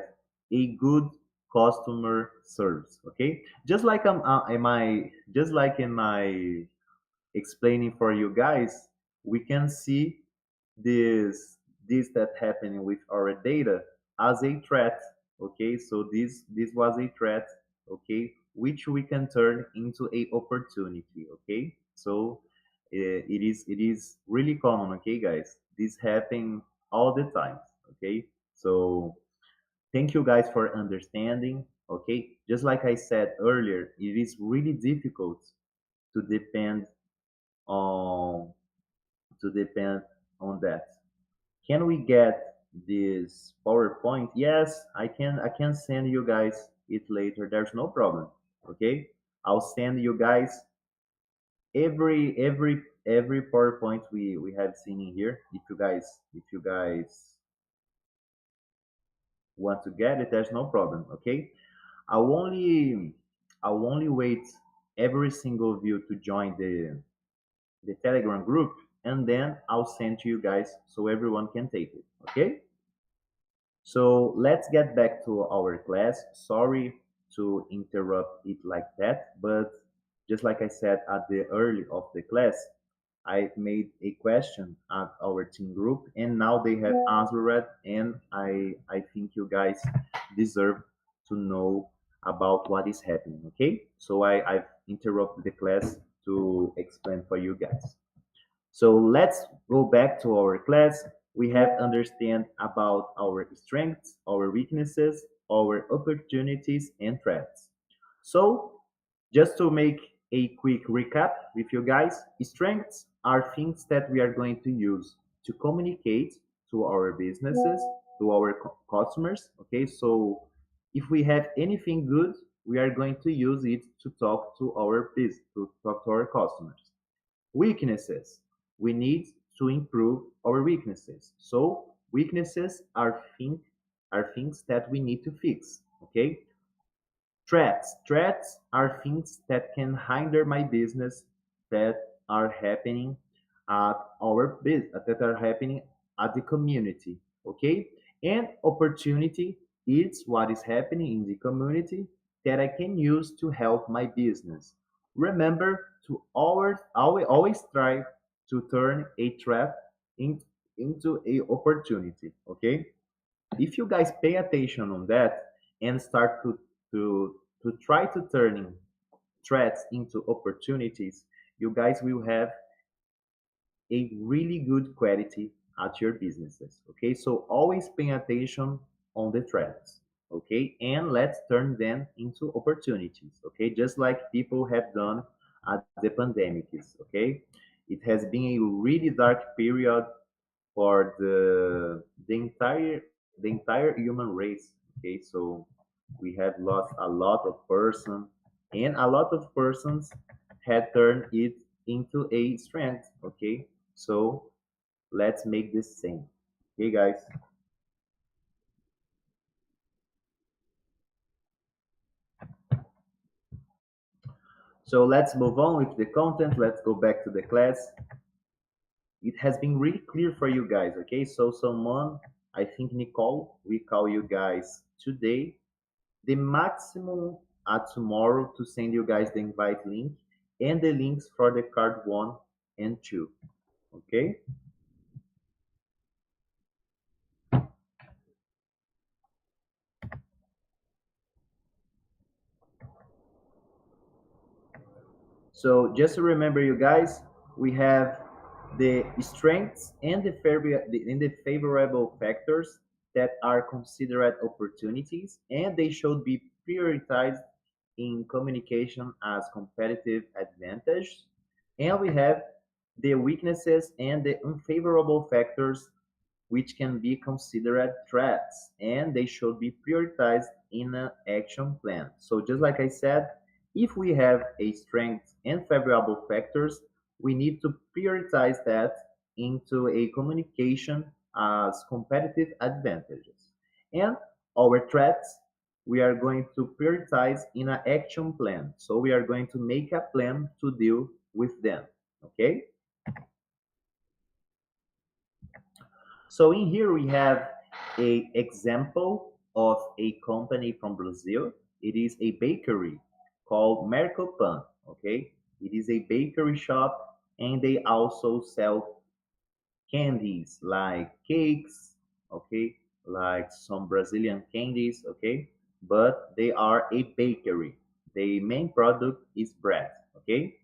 a good customer service. Okay, just like am I just like in my explaining for you guys, we can see this that happening with our data as a threat. Okay, so this was a threat, okay, which we can turn into a opportunity. Okay, so it is really common. Okay, guys, this happen all the time. Okay, so thank you guys for understanding. Okay, just like I said earlier, it is really difficult to depend on to depend on that. Can we get this PowerPoint? Yes, I can send you guys it later. There's no problem. Okay? I'll send you guys every PowerPoint we have seen in here. If you guys want to get it, there's no problem. Okay? I'll only I'll only wait every single of you to join the Telegram group, and then I'll send to you guys so everyone can take it. Okay? So let's get back to our class. Sorry to interrupt it like that, but just like I said at the early of the class, I made a question at our team group, and now they have answered it, and I think you guys deserve to know about what is happening. Okay, so I've interrupted the class to explain for you guys. So let's go back to our class. We have understand about our strengths, our weaknesses, our opportunities and threats. So just to make a quick recap with you guys, strengths are things that we are going to use to communicate to our businesses, to our customers. Okay, so if we have anything good, we are going to use it to talk to our business, to talk to our customers. Weaknesses. We need to improve our weaknesses. So weaknesses are things that we need to fix. Okay. Threats. Threats are things that can hinder my business that are happening at our business that are happening at the community. Okay. And opportunity is what is happening in the community that I can use to help my business. Remember to always try to turn a threat in, into a opportunity. Okay. If you guys pay attention on that and start to try to turning threats into opportunities, you guys will have a really good quality at your businesses. Okay, so always pay attention on the threats. Okay, and let's turn them into opportunities. Okay, just like people have done at the pandemics. Okay, it has been a really dark period for the entire human race. Okay, so we have lost a lot of person, and a lot of persons had turned it into a strength. Okay, so let's make this same. Okay, guys. So let's move on with the content. Let's go back to the class. It has been really clear for you guys. Okay, so someone, I think Nicole, we call you guys today the maximum at tomorrow to send you guys the invite link and the links for the card 1 and 2. Okay, so just to remember you guys, we have the strengths and the favorable factors that are considered opportunities, and they should be prioritized in communication as competitive advantage. And we have the weaknesses and the unfavorable factors which can be considered threats, and they should be prioritized in an action plan. So just like I said, if we have a strength and favorable factors, we need to prioritize that into a communication as competitive advantages. And our threats, we are going to prioritize in an action plan. So we are going to make a plan to deal with them. Okay? So in here we have a example of a company from Brazil. It is a bakery called Mercopan. Okay, it is a bakery shop, and they also sell candies like cakes. Okay, like some Brazilian candies. Okay, but they are a bakery. The main product is bread. Okay,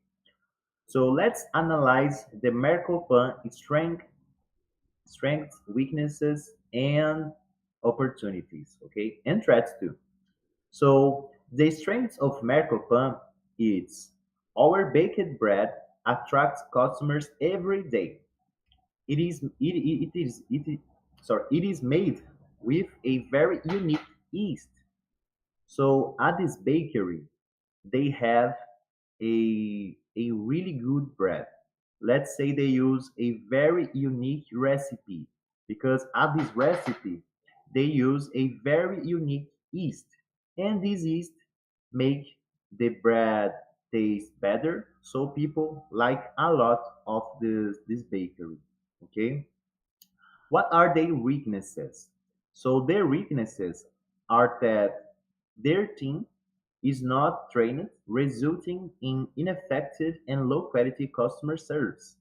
so let's analyze the Mercopan strengths, weaknesses, and opportunities, okay, and threats too. So the strengths of Mercopan is our baked bread attracts customers every day. It is made with a very unique yeast. So at this bakery, they have a really good bread. Let's say they use a very unique recipe, because at this recipe they use a very unique yeast, and this yeast make the bread taste better, so people like a lot of this bakery. Okay, what are their weaknesses? So their weaknesses are that their team is not trained, resulting in ineffective and low quality customer service.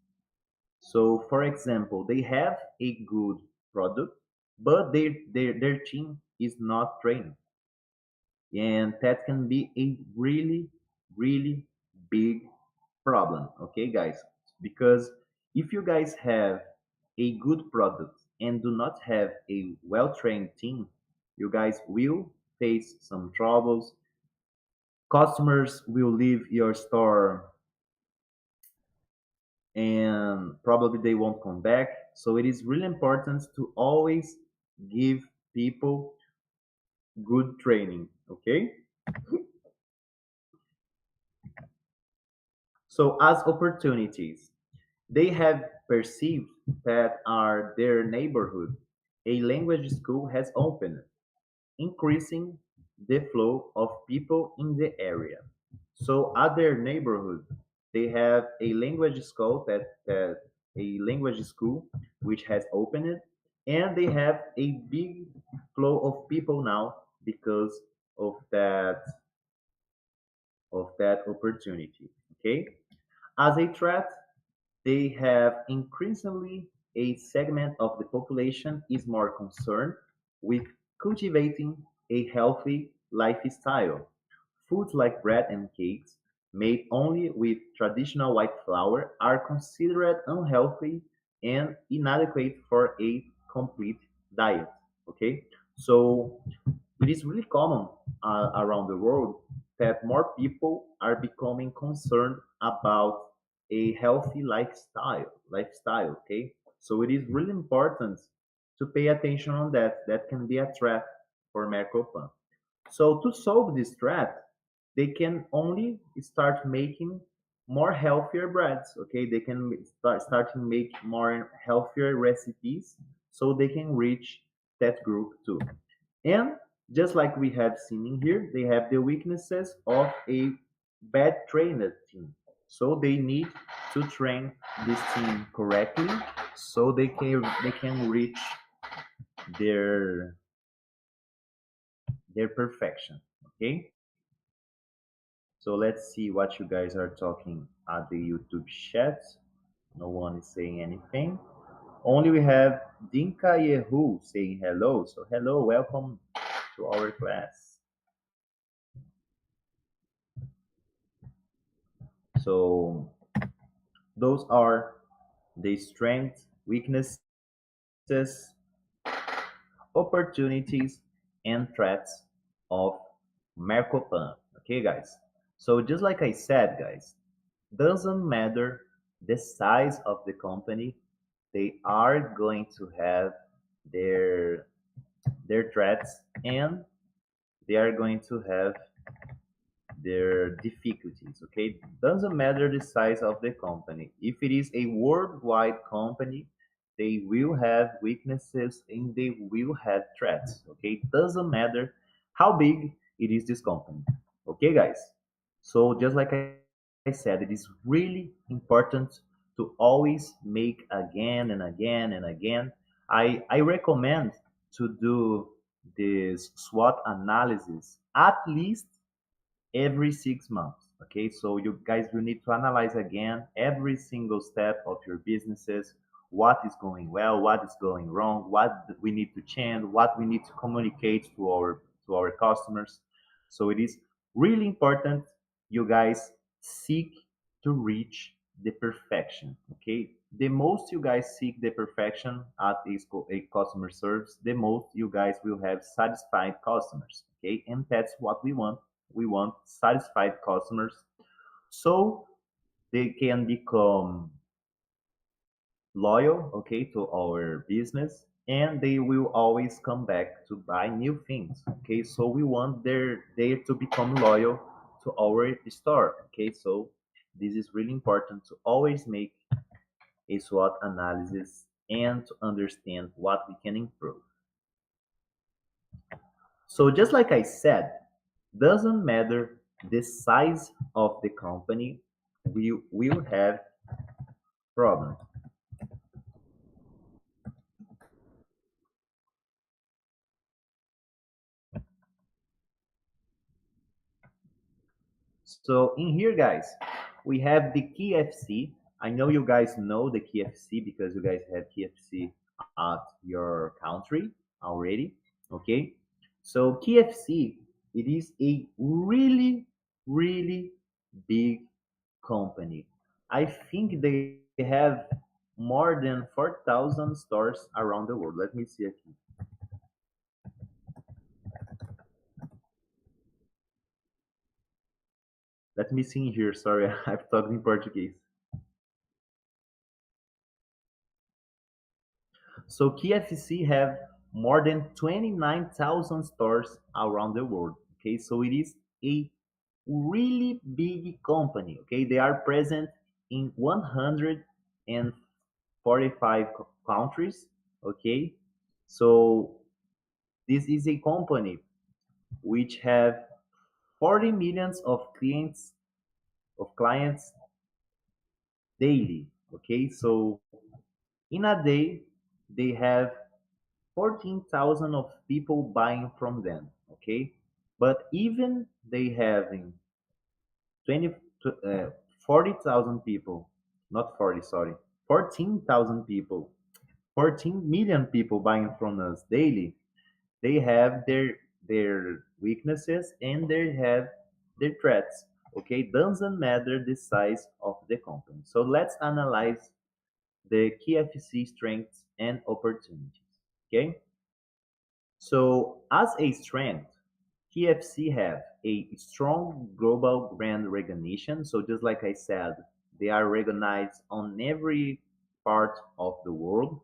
So, for example, they have a good product, but their team is not trained. And that can be a really, really big problem. Okay, guys? Because if you guys have a good product and do not have a well trained team, you guys will face some troubles. Customers will leave your store and probably they won't come back. So it is really important to always give people good training. Okay. So as opportunities, they have perceived that our their neighborhood, a language school has opened, increasing the flow of people in the area. So at their neighborhood, they have a language school that a language school which has opened, and they have a big flow of people now because of that opportunity. Okay, as a threat, they have increasingly a segment of the population is more concerned with cultivating a healthy lifestyle. Foods like bread and cakes made only with traditional white flour are considered unhealthy and inadequate for a complete diet. Okay, so it is really common around the world that more people are becoming concerned about a healthy lifestyle. Okay, so it is really important to pay attention on that. That can be a threat for Mercopan. So to solve this threat, they can only start making more healthier breads. Okay, they can start to make more healthier recipes so they can reach that group too. And just like we have seen in here, they have the weaknesses of a bad trained team. So they need to train this team correctly so they can reach their their perfection. Okay? So let's see what you guys are talking at the YouTube chat. No one is saying anything. Only we have Dinka Yehu saying hello. So hello, welcome to our class. So those are the strengths, weaknesses, opportunities, and threats of Mercopan. Okay, guys. So just like I said, guys, doesn't matter the size of the company, they are going to have their their threats and they are going to have their difficulties. Okay, doesn't matter the size of the company. If it is a worldwide company, they will have weaknesses and they will have threats. Okay, doesn't matter how big it is this company. Okay, guys. So just like I said, it is really important to always make again and again and again. I recommend to do this SWOT analysis at least every 6 months. Okay, so you guys will need to analyze again every single step of your businesses, what is going well, what is going wrong, what we need to change, what we need to communicate to our customers. So it is really important you guys seek to reach the perfection. Okay, the most you guys seek the perfection at a customer service, the most you guys will have satisfied customers. Okay, and that's what we want satisfied customers so they can become loyal, okay, to our business and they will always come back to buy new things. Okay, so we want they to become loyal to our store. Okay, so this is really important to always make a SWOT analysis and to understand what we can improve. So just like I said, doesn't matter the size of the company, we will have problems. So in here, guys, we have the KFC. I know you guys know the KFC because you guys had KFC at your country already. Okay. So KFC, it is a really, really big company. I think they have more than 4,000 stores around the world. Let me see aquí. Let me see in here. Sorry, I've talked in Portuguese. So KFC have more than 29,000 stores around the world. Okay, so it is a really big company. Okay, they are present in 145 countries. Okay, so this is a company which have 40 millions of clients daily. Okay, so in a day they have 14,000 of people buying from them. Okay, but even they having 20 40,000 people, not 40, sorry, 14,000 people, 14 million people buying from us daily. They have their weaknesses and they have their threats. Okay, doesn't matter the size of the company. So let's analyze the KFC strengths and opportunities. Okay, so as a strength, KFC have a strong global brand recognition. So just like I said, they are recognized on every part of the world.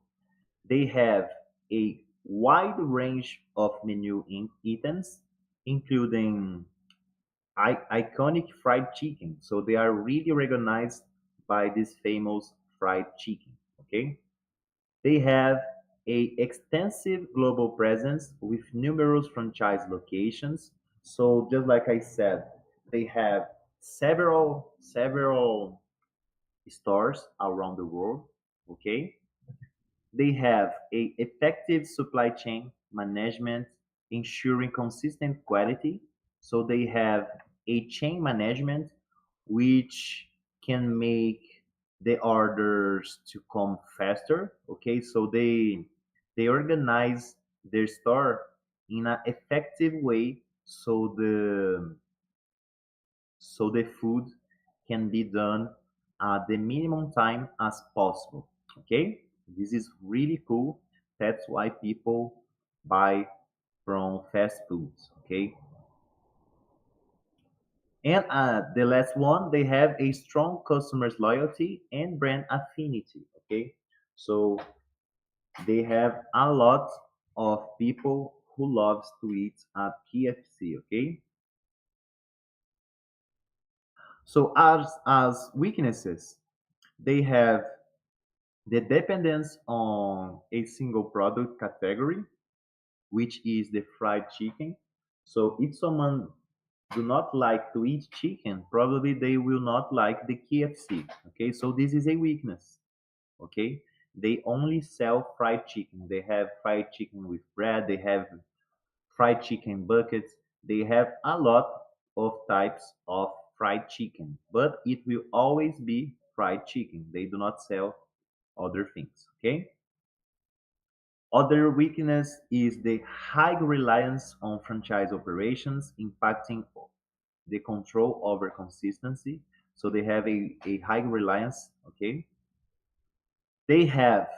They have a wide range of menu items, including iconic fried chicken. So they are really recognized by this famous fried chicken. Okay, they have a extensive global presence with numerous franchise locations. So just like I said, they have several stores around the world. Okay, they have a effective supply chain management, ensuring consistent quality. So they have a chain management which can make the orders to come faster. Okay, so they organize their store in an effective way so the food can be done at the minimum time as possible. Okay, this is really cool. That's why people buy from fast foods. Okay, and the last one, they have a strong customers loyalty and brand affinity. Okay, so they have a lot of people who loves to eat at KFC. Okay, so as weaknesses, they have the dependence on a single product category, which is the fried chicken. So if someone do not like to eat chicken, probably they will not like the KFC. Okay, so this is a weakness. Okay, they only sell fried chicken. They have fried chicken with bread. They have fried chicken buckets. They have a lot of types of fried chicken, but it will always be fried chicken. They do not sell other things. Okay. Other weakness is the high reliance on franchise operations, impacting the control over consistency. So they have a high reliance. Okay, they have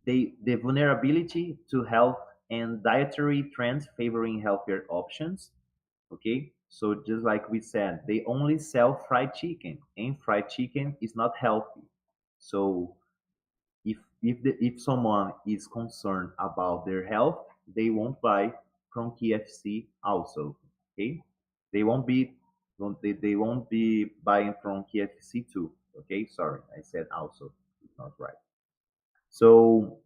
the vulnerability to health and dietary trends favoring healthier options. Okay, so just like we said, they only sell fried chicken, and fried chicken is not healthy. So if someone is concerned about their health, they won't buy from KFC also. Okay, they won't be buying from KFC too. Okay, sorry, I said also. It's not right. So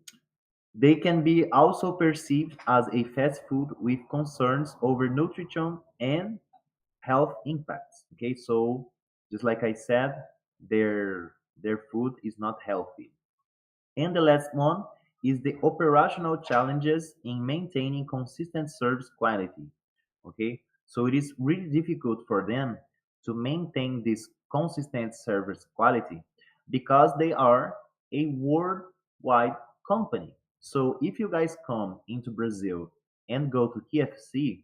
they can be also perceived as a fast food with concerns over nutrition and health impacts. Okay, so just like I said, their food is not healthy. And the last one is the operational challenges in maintaining consistent service quality. Okay, so it is really difficult for them to maintain this consistent service quality because they are a worldwide company. So if you guys come into Brazil and go to KFC,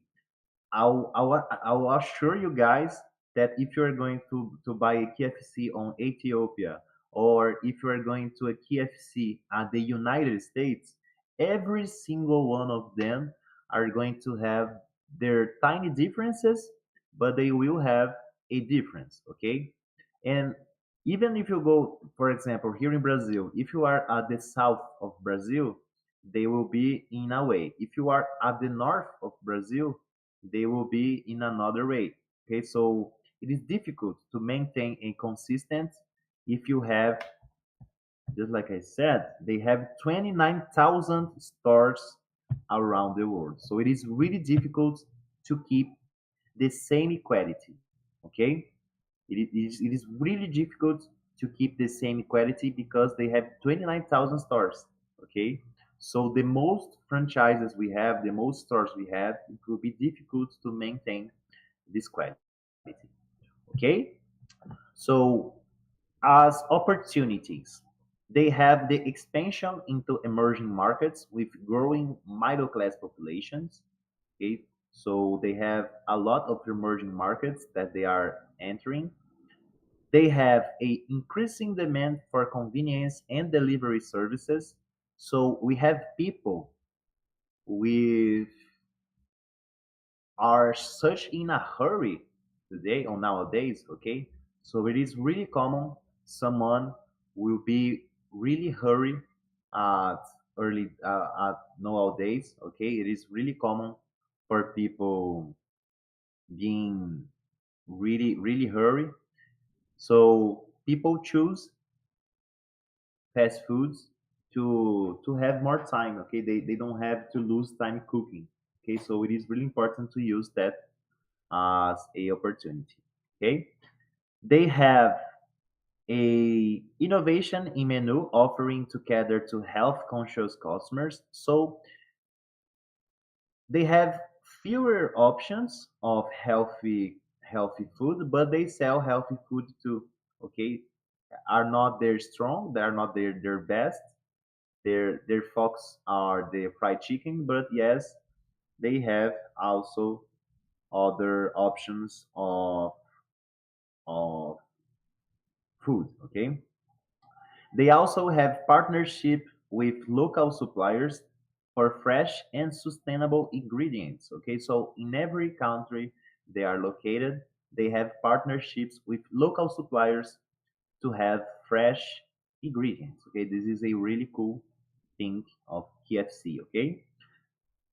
I'll assure you guys that if you're going to buy a KFC on Ethiopia or if you're going to a KFC at the United States, every single one of them are going to have their tiny differences, but they will have a difference, okay? And even if you go, for example, here in Brazil, if you are at the south of Brazil, they will be in a way. If you are at the north of Brazil, they will be in another way. Okay, so it is difficult to maintain a consistent if you have, just like I said, they have 29,000 stores around the world. So it is really difficult to keep the same quality. Okay, it is really difficult to keep the same quality because they have 29,000 stores. Okay, so the most franchises we have, the most stores we have, it will be difficult to maintain this quality. Okay, so as opportunities, they have the expansion into emerging markets with growing middle class populations. Okay, so they have a lot of emerging markets that they are entering. They have a increasing demand for convenience and delivery services. So we have people with are such in a hurry today or nowadays, okay? So it is really common someone will be really hurry at early at nowadays, okay? It is really common for people being really hurry. So people choose fast foods to have more time, okay? They don't have to lose time cooking. Okay, so it is really important to use that as a opportunity. Okay, they have a innovation in menu offering to cater to health conscious customers. So they have fewer options of healthy food, but they sell healthy food too. Okay, are not their strong, they are not their best. Their focus are the fried chicken, but yes, they have also other options of food. Okay, they also have partnership with local suppliers for fresh and sustainable ingredients. Okay, so in every country they are located, they have partnerships with local suppliers to have fresh ingredients. Okay, this is a really cool thing of KFC. Okay,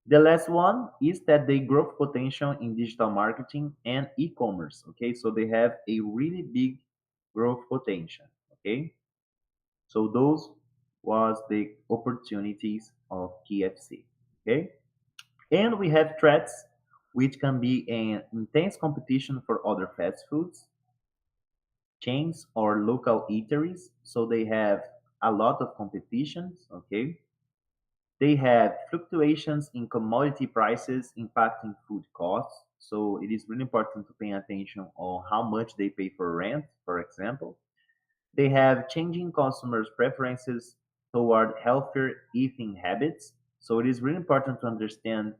the last one is that they growth potential in digital marketing and e-commerce. Okay, so they have a really big growth potential. Okay, so those was the opportunities of KFC. Okay, and we have threats, which can be an intense competition for other fast foods chains or local eateries. So they have a lot of competitions. Okay, they have fluctuations in commodity prices impacting food costs. So it is really important to pay attention on how much they pay for rent, for example. They have changing customers' preferences toward healthier eating habits. So it is really important to understand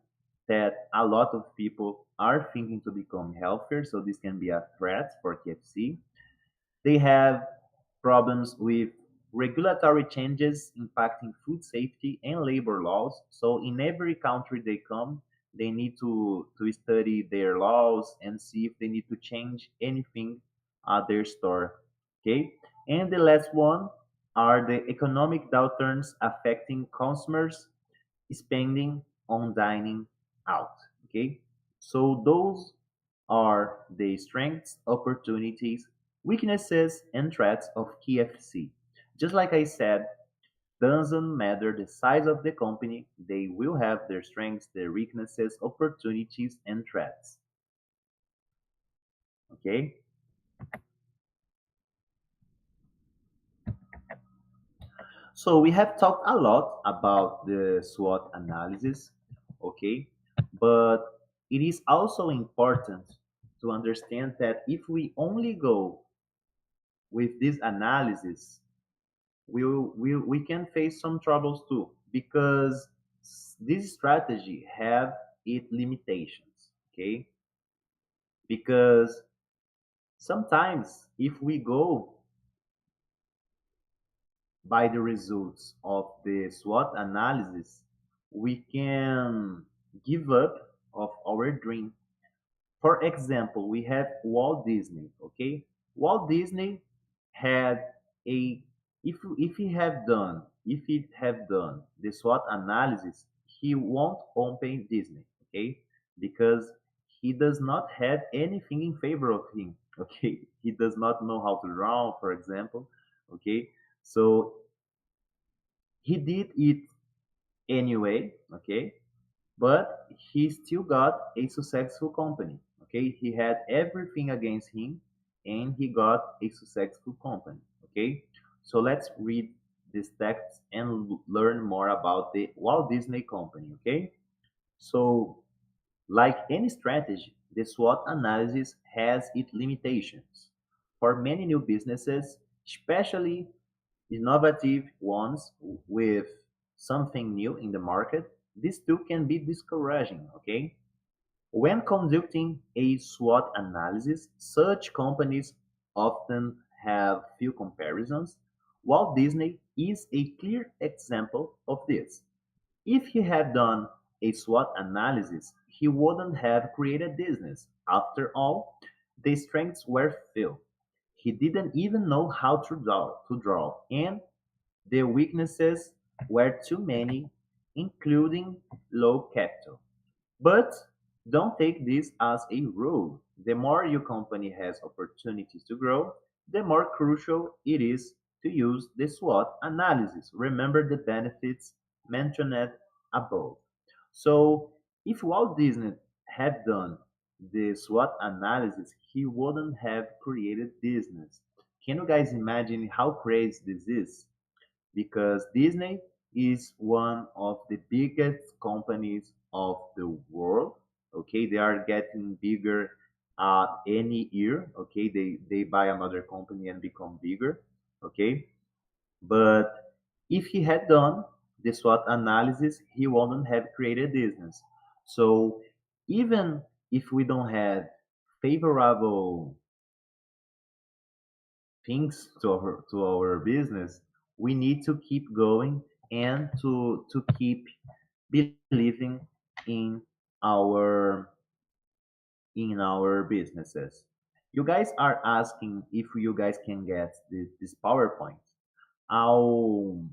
that a lot of people are thinking to become healthier. So this can be a threat for KFC. They have problems with regulatory changes impacting food safety and labor laws. So in every country they come, they need to study their laws and see if they need to change anything at their store. Okay. And the last one are the economic downturns affecting consumers spending on dining out. Okay. So those are the strengths, opportunities, weaknesses, and threats of KFC. Just like I said, doesn't matter the size of the company, they will have their strengths, their weaknesses, opportunities, and threats. Okay? So we have talked a lot about the SWOT analysis, okay? But it is also important to understand that if we only go with this analysis, we can face some troubles too, because this strategy have its limitations. Okay, because sometimes if we go by the results of the SWOT analysis, we can give up of our dream. For example, we have Walt Disney. Okay, Walt Disney had a if he have done the SWOT analysis, he won't open Disney. Okay, because he does not have anything in favor of him. Okay, he does not know how to draw, for example. Okay, so he did it anyway. Okay, but he still got a successful company. Okay, he had everything against him, and he got a successful company. Okay, so let's read this text and learn more about the Walt Disney Company. Okay, so like any strategy, the SWOT analysis has its limitations. For many new businesses, especially innovative ones with something new in the market, this too can be discouraging. Okay, when conducting a SWOT analysis, such companies often have few comparisons. Walt Disney is a clear example of this. If he had done a SWOT analysis, he wouldn't have created business. After all, the strengths were few. He didn't even know how to draw, and the weaknesses were too many, including low capital. But don't take this as a rule. The more your company has opportunities to grow, the more crucial it is to use the SWOT analysis. Remember the benefits mentioned above. So, if Walt Disney had done the SWOT analysis, he wouldn't have created business. Can you guys imagine how crazy this is? Because Disney is one of the biggest companies of the world. Okay, they are getting bigger any year. Okay, they buy another company and become bigger. Okay, but if he had done the SWOT analysis, he wouldn't have created business. So even if we don't have favorable things to our business, we need to keep going and to keep believing in our our businesses. You guys are asking if you guys can get this PowerPoint. I'll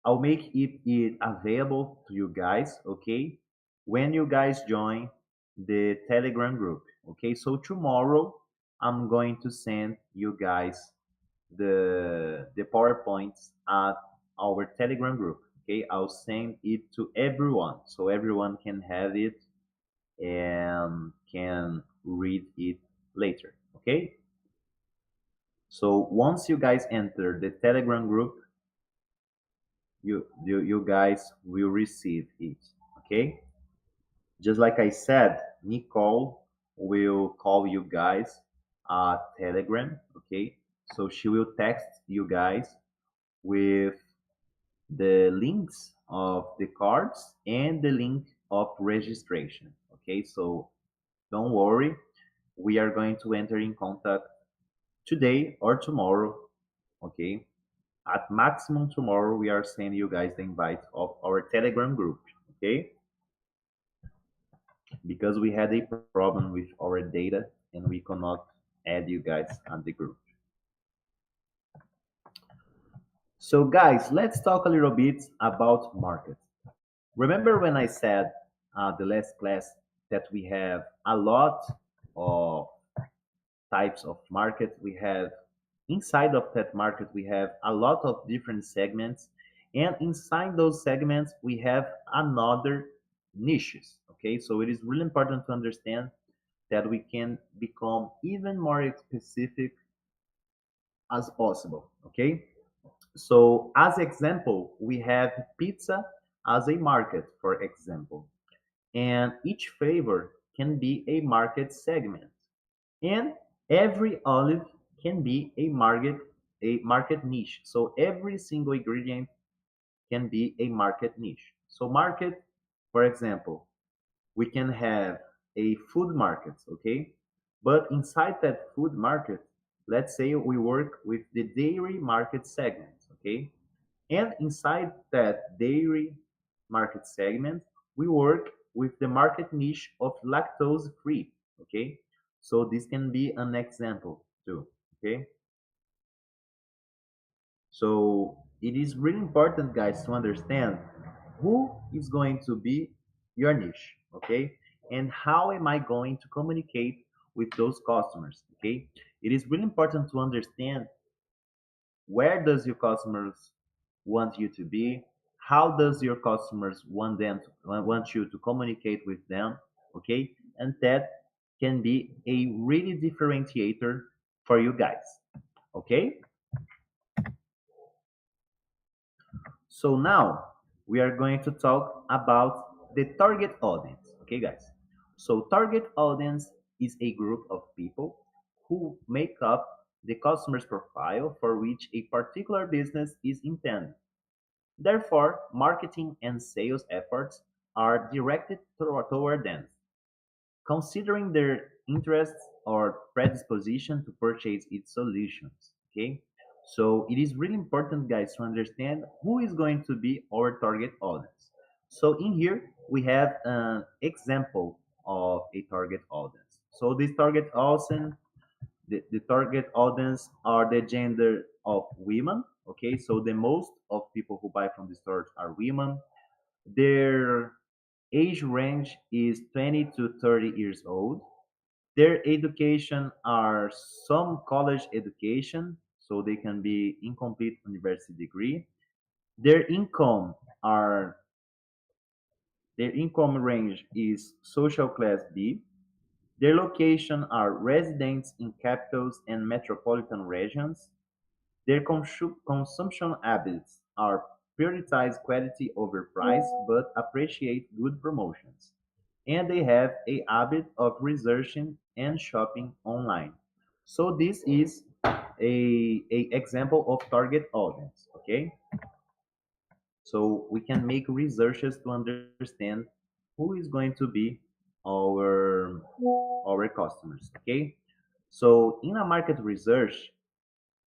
I'll make it available to you guys, okay? When you guys join the Telegram group, okay? So tomorrow I'm going to send you guys the PowerPoints at our Telegram group. Okay, I'll send it to everyone so everyone can have it and can read it later. Okay, so once you guys enter the Telegram group, you guys will receive it. Okay, just like I said, Nicole will call you guys at Telegram. Okay, so she will text you guys with the links of the cards and the link of registration. Okay, so don't worry, we are going to enter in contact today or tomorrow. Okay, at maximum tomorrow, we are sending you guys the invite of our Telegram group. Okay, because we had a problem with our data and we cannot add you guys on the group. So, guys, let's talk a little bit about market. Remember when I said the last class that we have a lot of types of market? We have inside of that market, we have a lot of different segments. And inside those segments, we have another niches. Okay, so it is really important to understand that we can become even more specific as possible. Okay, so as example, we have pizza as a market, for example, and each flavor can be a market segment. And every olive can be a market niche. So every single ingredient can be a market niche. So market, for example, we can have a food market, okay? But inside that food market, let's say we work with the dairy market segment, okay? And inside that dairy market segment, we work with the market niche of lactose free, okay? So this can be an example too, okay? So it is really important, guys, to understand who is going to be your niche, okay? And how am I going to communicate with those customers, okay? It is really important to understand where does your customers want you to be? How does your customers want you to communicate with them, okay? And that can be a really differentiator for you guys, okay? So now we are going to talk about the target audience. Okay, guys. So target audience is a group of people who make up the customer's profile for which a particular business is intended. Therefore, marketing and sales efforts are directed toward them, considering their interests or predisposition to purchase its solutions. Okay, so it is really important, guys, to understand who is going to be our target audience. So in here we have an example of a target audience. So this target audience, the target audience are the gender of women. Okay, so the most of people who buy from the stores are women. Their age range is 20 to 30 years old. Their education are some college education, so they can be incomplete university degree. Their income are their income range is social class B. Their location are residents in capitals and metropolitan regions. Their consumption habits are prioritize quality over price but appreciate good promotions. And they have a habit of researching and shopping online. So this is a example of target audience, okay? So we can make researches to understand who is going to be our our customers, okay? So in a market research,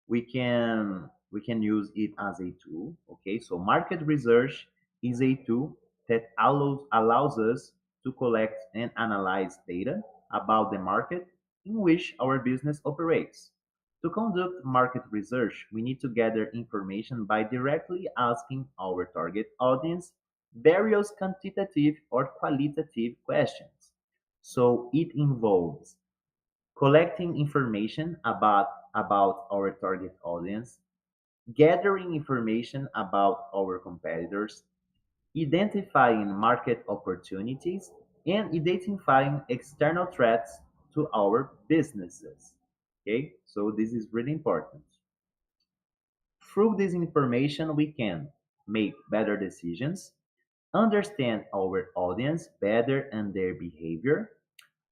we can use it as a tool, okay? So market research is a tool that allows us to collect and analyze data about the market in which our business operates. To conduct market research, we need to gather information by directly asking our target audience various quantitative or qualitative questions. So it involves collecting information about our target audience, gathering information about our competitors, identifying market opportunities, and identifying external threats to our businesses. Okay, so this is really important. Through this information, we can make better decisions, understand our audience better and their behavior,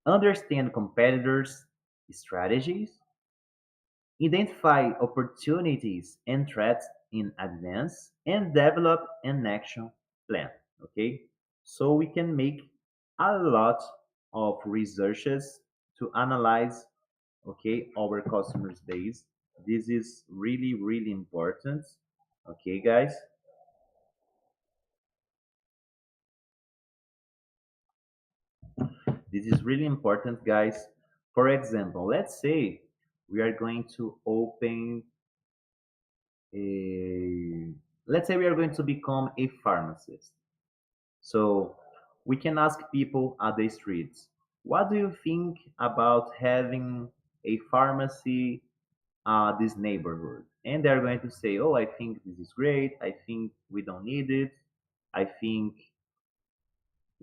understand competitors' strategies, identify opportunities and threats in advance, and develop an action plan. Okay, so we can make a lot of researches to analyze, okay, our customers base. This is really really important. Okay, guys, this is really important, guys. For example, let's say we are going to open a let's say we are going to become a pharmacist. So we can ask people at the streets, what do you think about having a pharmacy this neighborhood? And they're going to say, oh, I think this is great. I think we don't need it. I think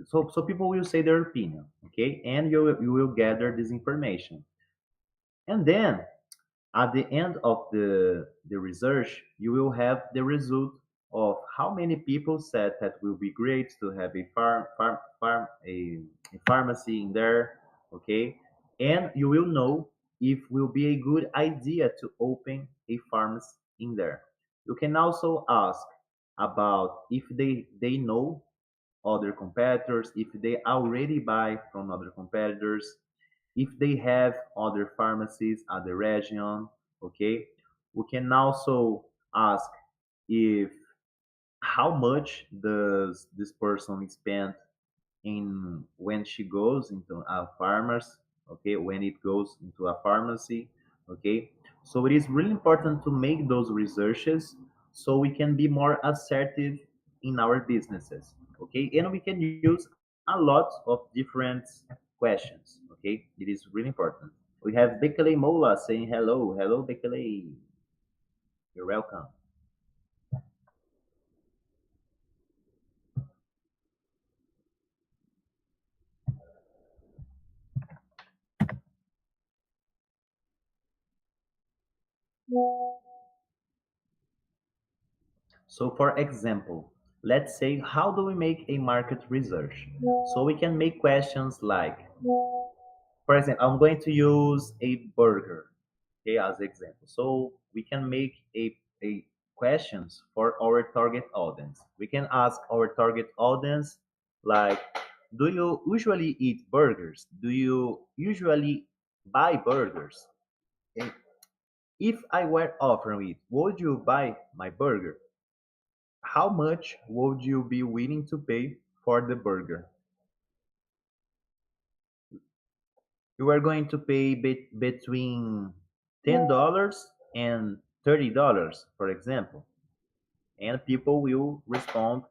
so. So people will say their opinion, okay? And you will gather this information. And then at the end of the research, you will have the result of how many people said that will be great to have a pharmacy in there, okay? and you will know if will be a good idea to open a pharmacy in there. You can also ask about if they know other competitors, if they already buy from other competitors, if they have other pharmacies at the region. Okay, we can also ask if how much does this person spend in when she goes into a pharmacy. Okay, when it goes into a pharmacy. Okay, so it is really important to make those researches so we can be more assertive in our businesses. Okay, and we can use a lot of different questions. Okay, it is really important. We have Bekele Mola saying hello. Hello, Bekele. You're welcome. So for example, let's say how do we make a market research? So we can make questions like, for example, I'm going to use a burger, okay, as example. So we can make a questions for our target audience. We can ask our target audience like, do you usually eat burgers? Do you usually buy burgers? And if I were offering it, would you buy my burger? How much would you be willing to pay for the burger? You are going to pay between $10 and $30, for example. And people will respond.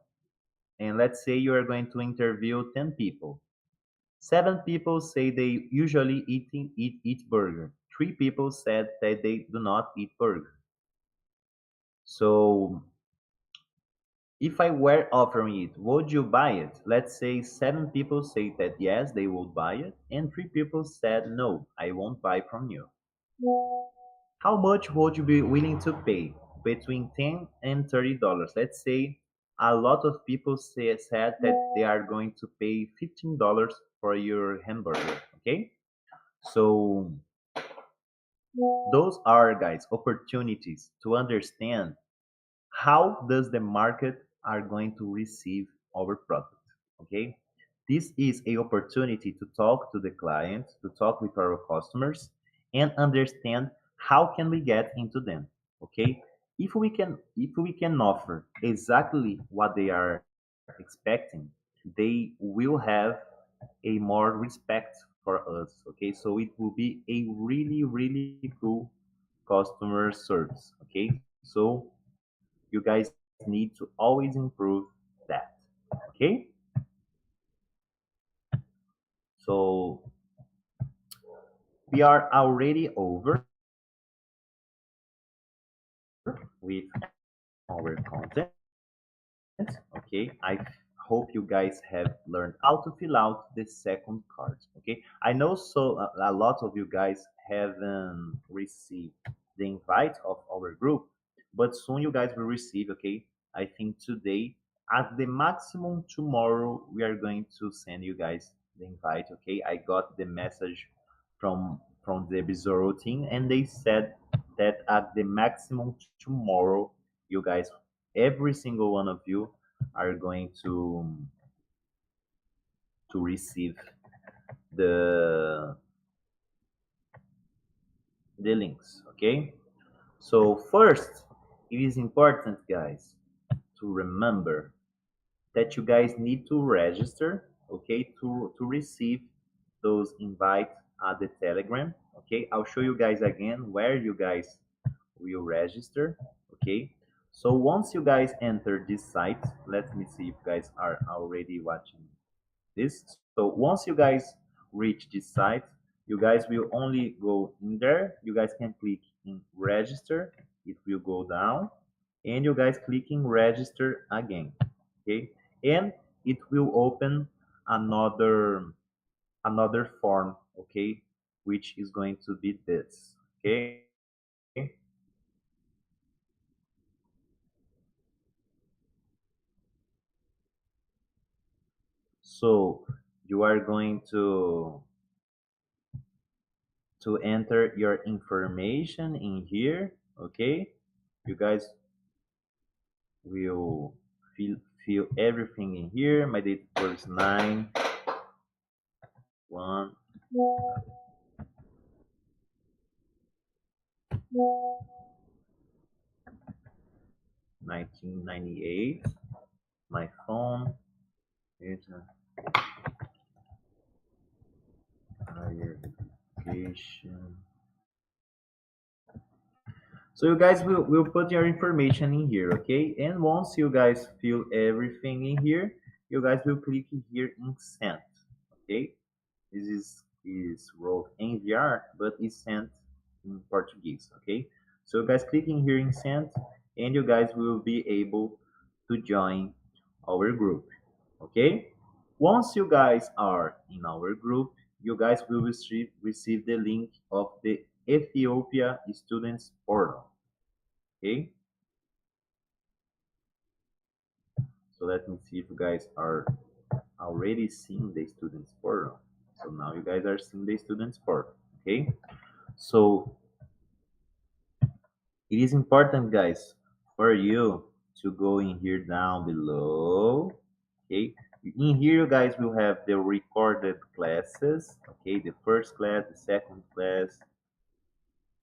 And let's say you are going to interview 10 people. Seven people say they usually eat burger. Three people said that they do not eat burger. So if I were offering it, would you buy it? Let's say seven people say that yes, they would buy it, and three people said no, I won't buy from you. How much would you be willing to pay? Between $10 and $30. Let's say a lot of people said that they are going to pay $15 for your hamburger. Okay, so those are, guys, opportunities to understand how does the market are going to receive our product. Okay, this is a opportunity to talk to the client, to talk with our customers, and understand how can we get into them. Okay, if we can offer exactly what they are expecting, they will have a more respect for us. Okay, so it will be a really really cool customer service. Okay, so you guys need to always improve that. Okay, so we are already over with our content. Okay, I hope you guys have learned how to fill out the second card. Okay, I know so a lot of you guys haven't received the invite of our group, but soon you guys will receive. Okay, I think today, at the maximum tomorrow, we are going to send you guys the invite. Okay, I got the message from the Bizarro team, and they said that at the maximum tomorrow, you guys, every single one of you, are going to receive the the links. Okay, so first, it is important, guys, to remember that you guys need to register. Okay, to receive those invites at the Telegram. Okay, I'll show you guys again where you guys will register. Okay, so once you guys enter this site, let me see if you guys are already watching this. So once you guys reach this site, you guys will only go in there. You guys can click in register. It will go down, and you guys click in register again. Okay, and it will open another form. Okay, which is going to be this. Okay, so you are going to enter your information in here. Okay, you guys will fill everything in here. My date of birth is 9/1 1998. My phone is higher education. So you guys will put your information in here, okay? And once you guys fill everything in here, you guys will click here in send, okay? This is wrote enviar, but it's sent in Portuguese, okay? So you guys clicking here in send, and you guys will be able to join our group, okay? Once you guys are in our group, you guys will receive the link of the Ethiopia Students Portal, okay? So let me see if you guys are already seeing the Students Portal. So now you guys are seeing the Students Portal, okay? So it is important, guys, for you to go in here down below, okay? In here, you guys will have the recorded classes, okay? The first class, the second class,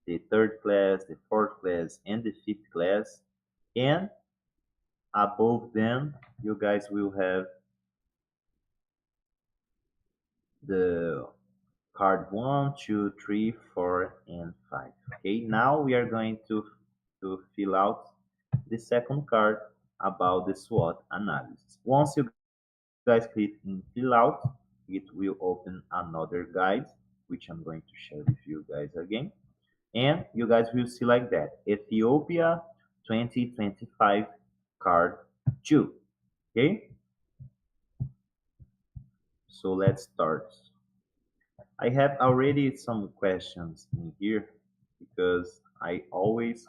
the third class, the fourth class, and the fifth class. And above them, you guys will have the card 1, 2, 3, 4, and 5. Okay, now we are going to fill out the second card about the SWOT analysis. Once you guys click in fill out, it will open another guide, which I'm going to share with you guys again. And you guys will see like that, Ethiopia 2025 card 2. Okay, so let's start. I have already some questions in here because I always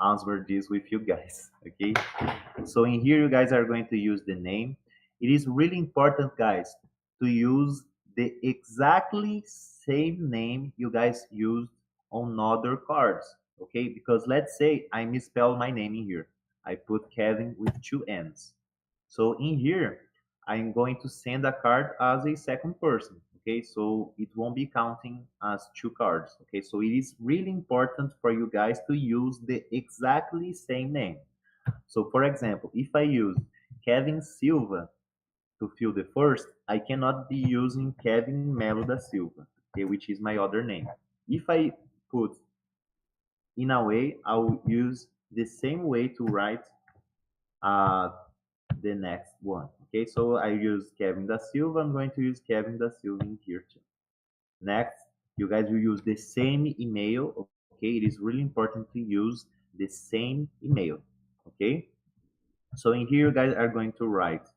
answer this with you guys. Okay, so in here you guys are going to use the name. It is really important, guys, to use the exactly same name you guys used on other cards. Okay, because let's say I misspelled my name in here. I put Kevin with two N's. So in here, I'm going to send a card as a second person. Okay, so it won't be counting as two cards. Okay, so it is really important for you guys to use the exactly same name. So for example, if I use Kevin Silva to fill the first, I cannot be using Kevin Melo da Silva, okay, which is my other name. If I put in a way, I will use the same way to write uh, the next one. Okay, so I use Kevin da Silva. I'm going to use Kevin da Silva in here too. Next, you guys will use the same email. Okay, it is really important to use the same email. Okay, so in here, you guys are going to write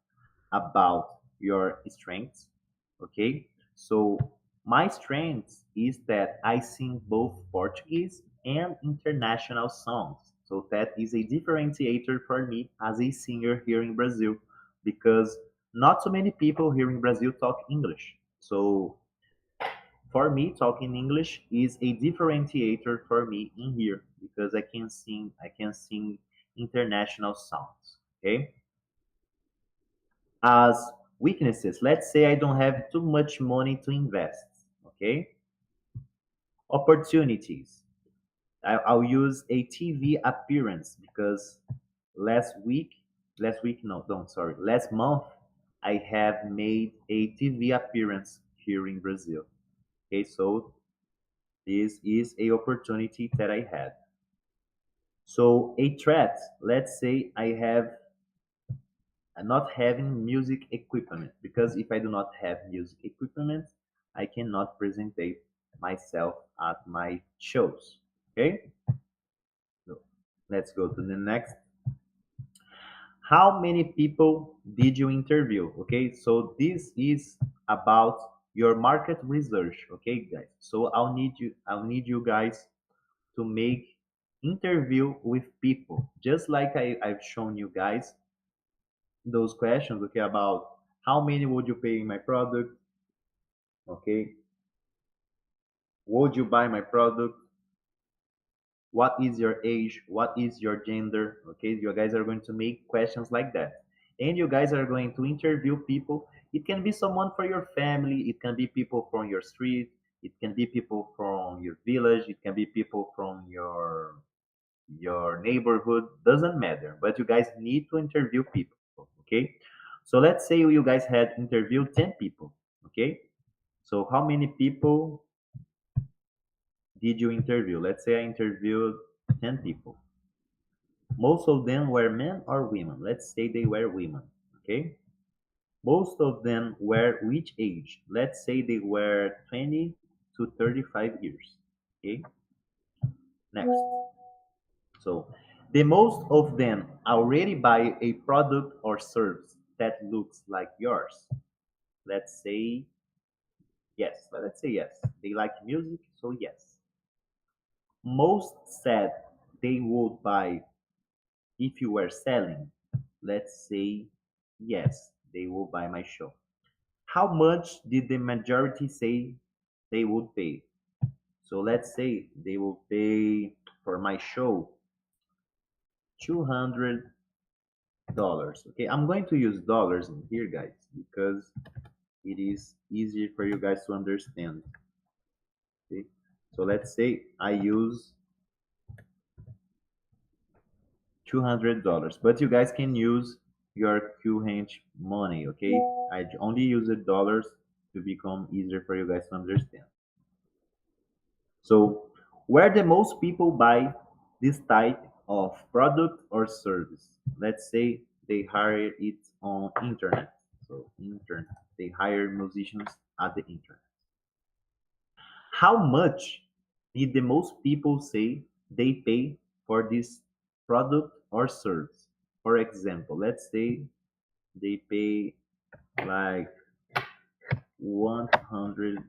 about your strengths. Okay, so my strengths is that I sing both Portuguese and international songs. So that is a differentiator for me as a singer here in Brazil because not so many people here in Brazil talk English. So for me, talking English is a differentiator for me in here because I can sing international songs. Okay, as weaknesses, let's say I don't have too much money to invest. Okay, opportunities, I'll use a TV appearance because last week no, don't, sorry, last month I have made a TV appearance here in Brazil. Okay, so this is a opportunity that I had. So a threat, let's say I have not having music equipment because if I do not have music equipment, I cannot present myself at my shows. Okay, so let's go to the next. How many people did you interview? Okay, so this is about your market research. Okay, guys. So I'll need you guys to make interview with people, just like I've shown you guys those questions. Okay, about how many would you pay in my product? Okay, Would you buy my product? What is your age? What is your gender? Okay, you guys are going to make questions like that. And you guys are going to interview people. It can be someone from your family, it can be people from your street, it can be people from your village, it can be people from your neighborhood, doesn't matter. But you guys need to interview people, okay? So let's say you guys had interviewed 10 people, okay? So how many people did you interview? Let's say I interviewed 10 people. Most of them were men or women. Let's say they were women. Okay. Most of them were which age? Let's say they were 20 to 35 years. Okay. Next. So the most of them already buy a product or service that looks like yours. Let's say yes. Let's say yes. They like music, so yes. Most said they would buy if you were selling. Let's say yes, they will buy my show. How much did the majority say they would pay? So let's say they will pay for my show $200. Okay, I'm going to use dollars in here, guys, because it is easier for you guys to understand. Okay, so let's say I use $200, but you guys can use your QHench money. Okay, I only use the dollars to become easier for you guys to understand. So where the most people buy this type of product or service? Let's say they hire it on internet. So internet, they hire musicians at the internet. How much did the most people say they pay for this product or service? For example, let's say they pay like $100.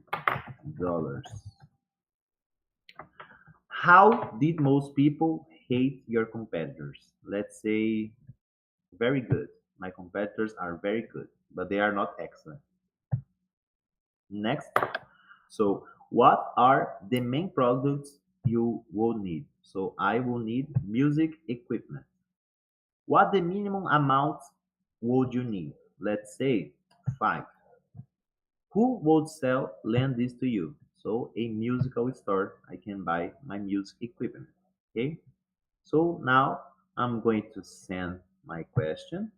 How did most people hate your competitors? Let's say very good. My competitors are very good, but they are not excellent. Next. So, what are the main products you will need? So, I will need music equipment. What the minimum amount would you need? Let's say five. Who would sell lend this to you? So, a musical store. I can buy my music equipment. Okay. So now I'm going to send my question,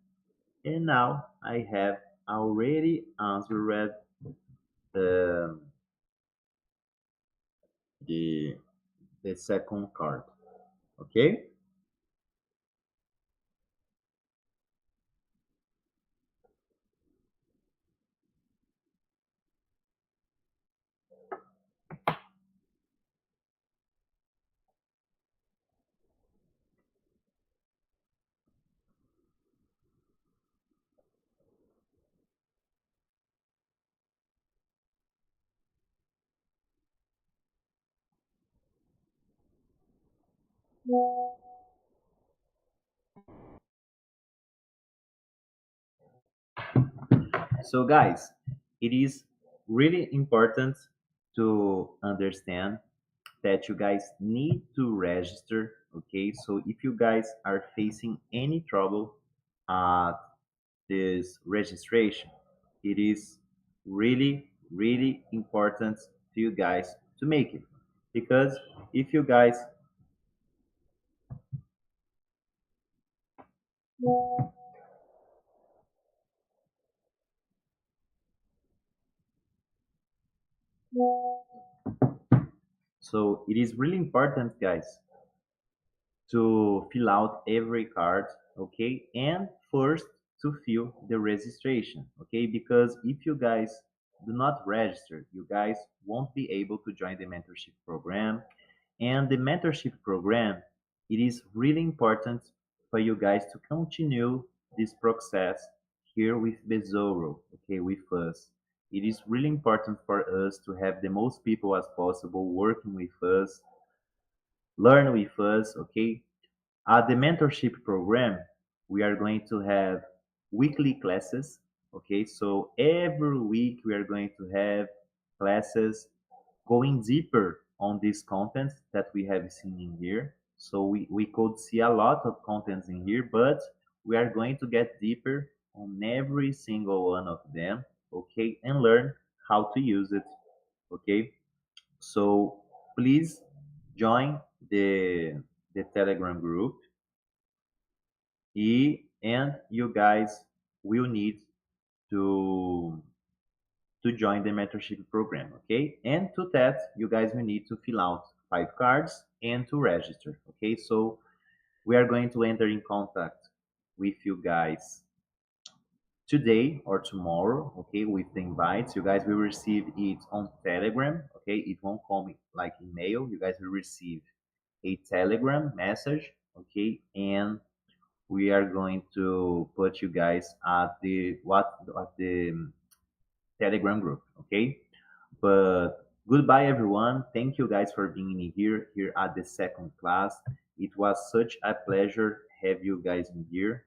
and now I have already answered the the, the second card. Okay. So guys, it is really important to understand that you guys need to register. Okay. So if you guys are facing any trouble at this registration, it is really, really important to you guys to make it. Because if you guys, so it is really important, guys, to fill out every card, okay? And first to fill the registration, okay? Because if you guys do not register, you guys won't be able to join the mentorship program. And the mentorship program, it is really important for you guys to continue this process here with Bezoro, okay, with us. It is really important for us to have the most people as possible working with us, learn with us, okay? At the mentorship program, we are going to have weekly classes, okay? So every week we are going to have classes going deeper on these contents that we have seen in here. So we could see a lot of contents in here, but we are going to get deeper on every single one of them, okay, and learn how to use it, okay? So please join the Telegram group, and you guys will need to join the mentorship program, okay? And to that, you guys will need to fill out 5 cards and to register, okay? So we are going to enter in contact with you guys today or tomorrow, okay, with the invites. You guys will receive it on Telegram, okay? It won't come like email. You guys will receive a Telegram message, okay? And we are going to put you guys at the Telegram group, okay? But goodbye, everyone. Thank you guys for being in here at the second class. It was such a pleasure have you guys in here.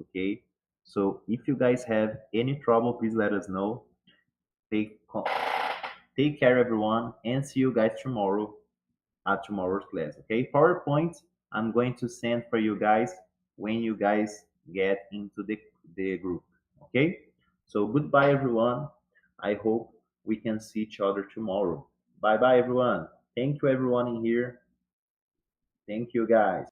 Okay. So if you guys have any trouble, please let us know. Take take care, everyone, and see you guys tomorrow at tomorrow's class. Okay. PowerPoint I'm going to send for you guys when you guys get into the group. Okay. So goodbye, everyone. I hope we can see each other tomorrow. Bye bye, everyone. Thank you, everyone in here. Thank you, guys.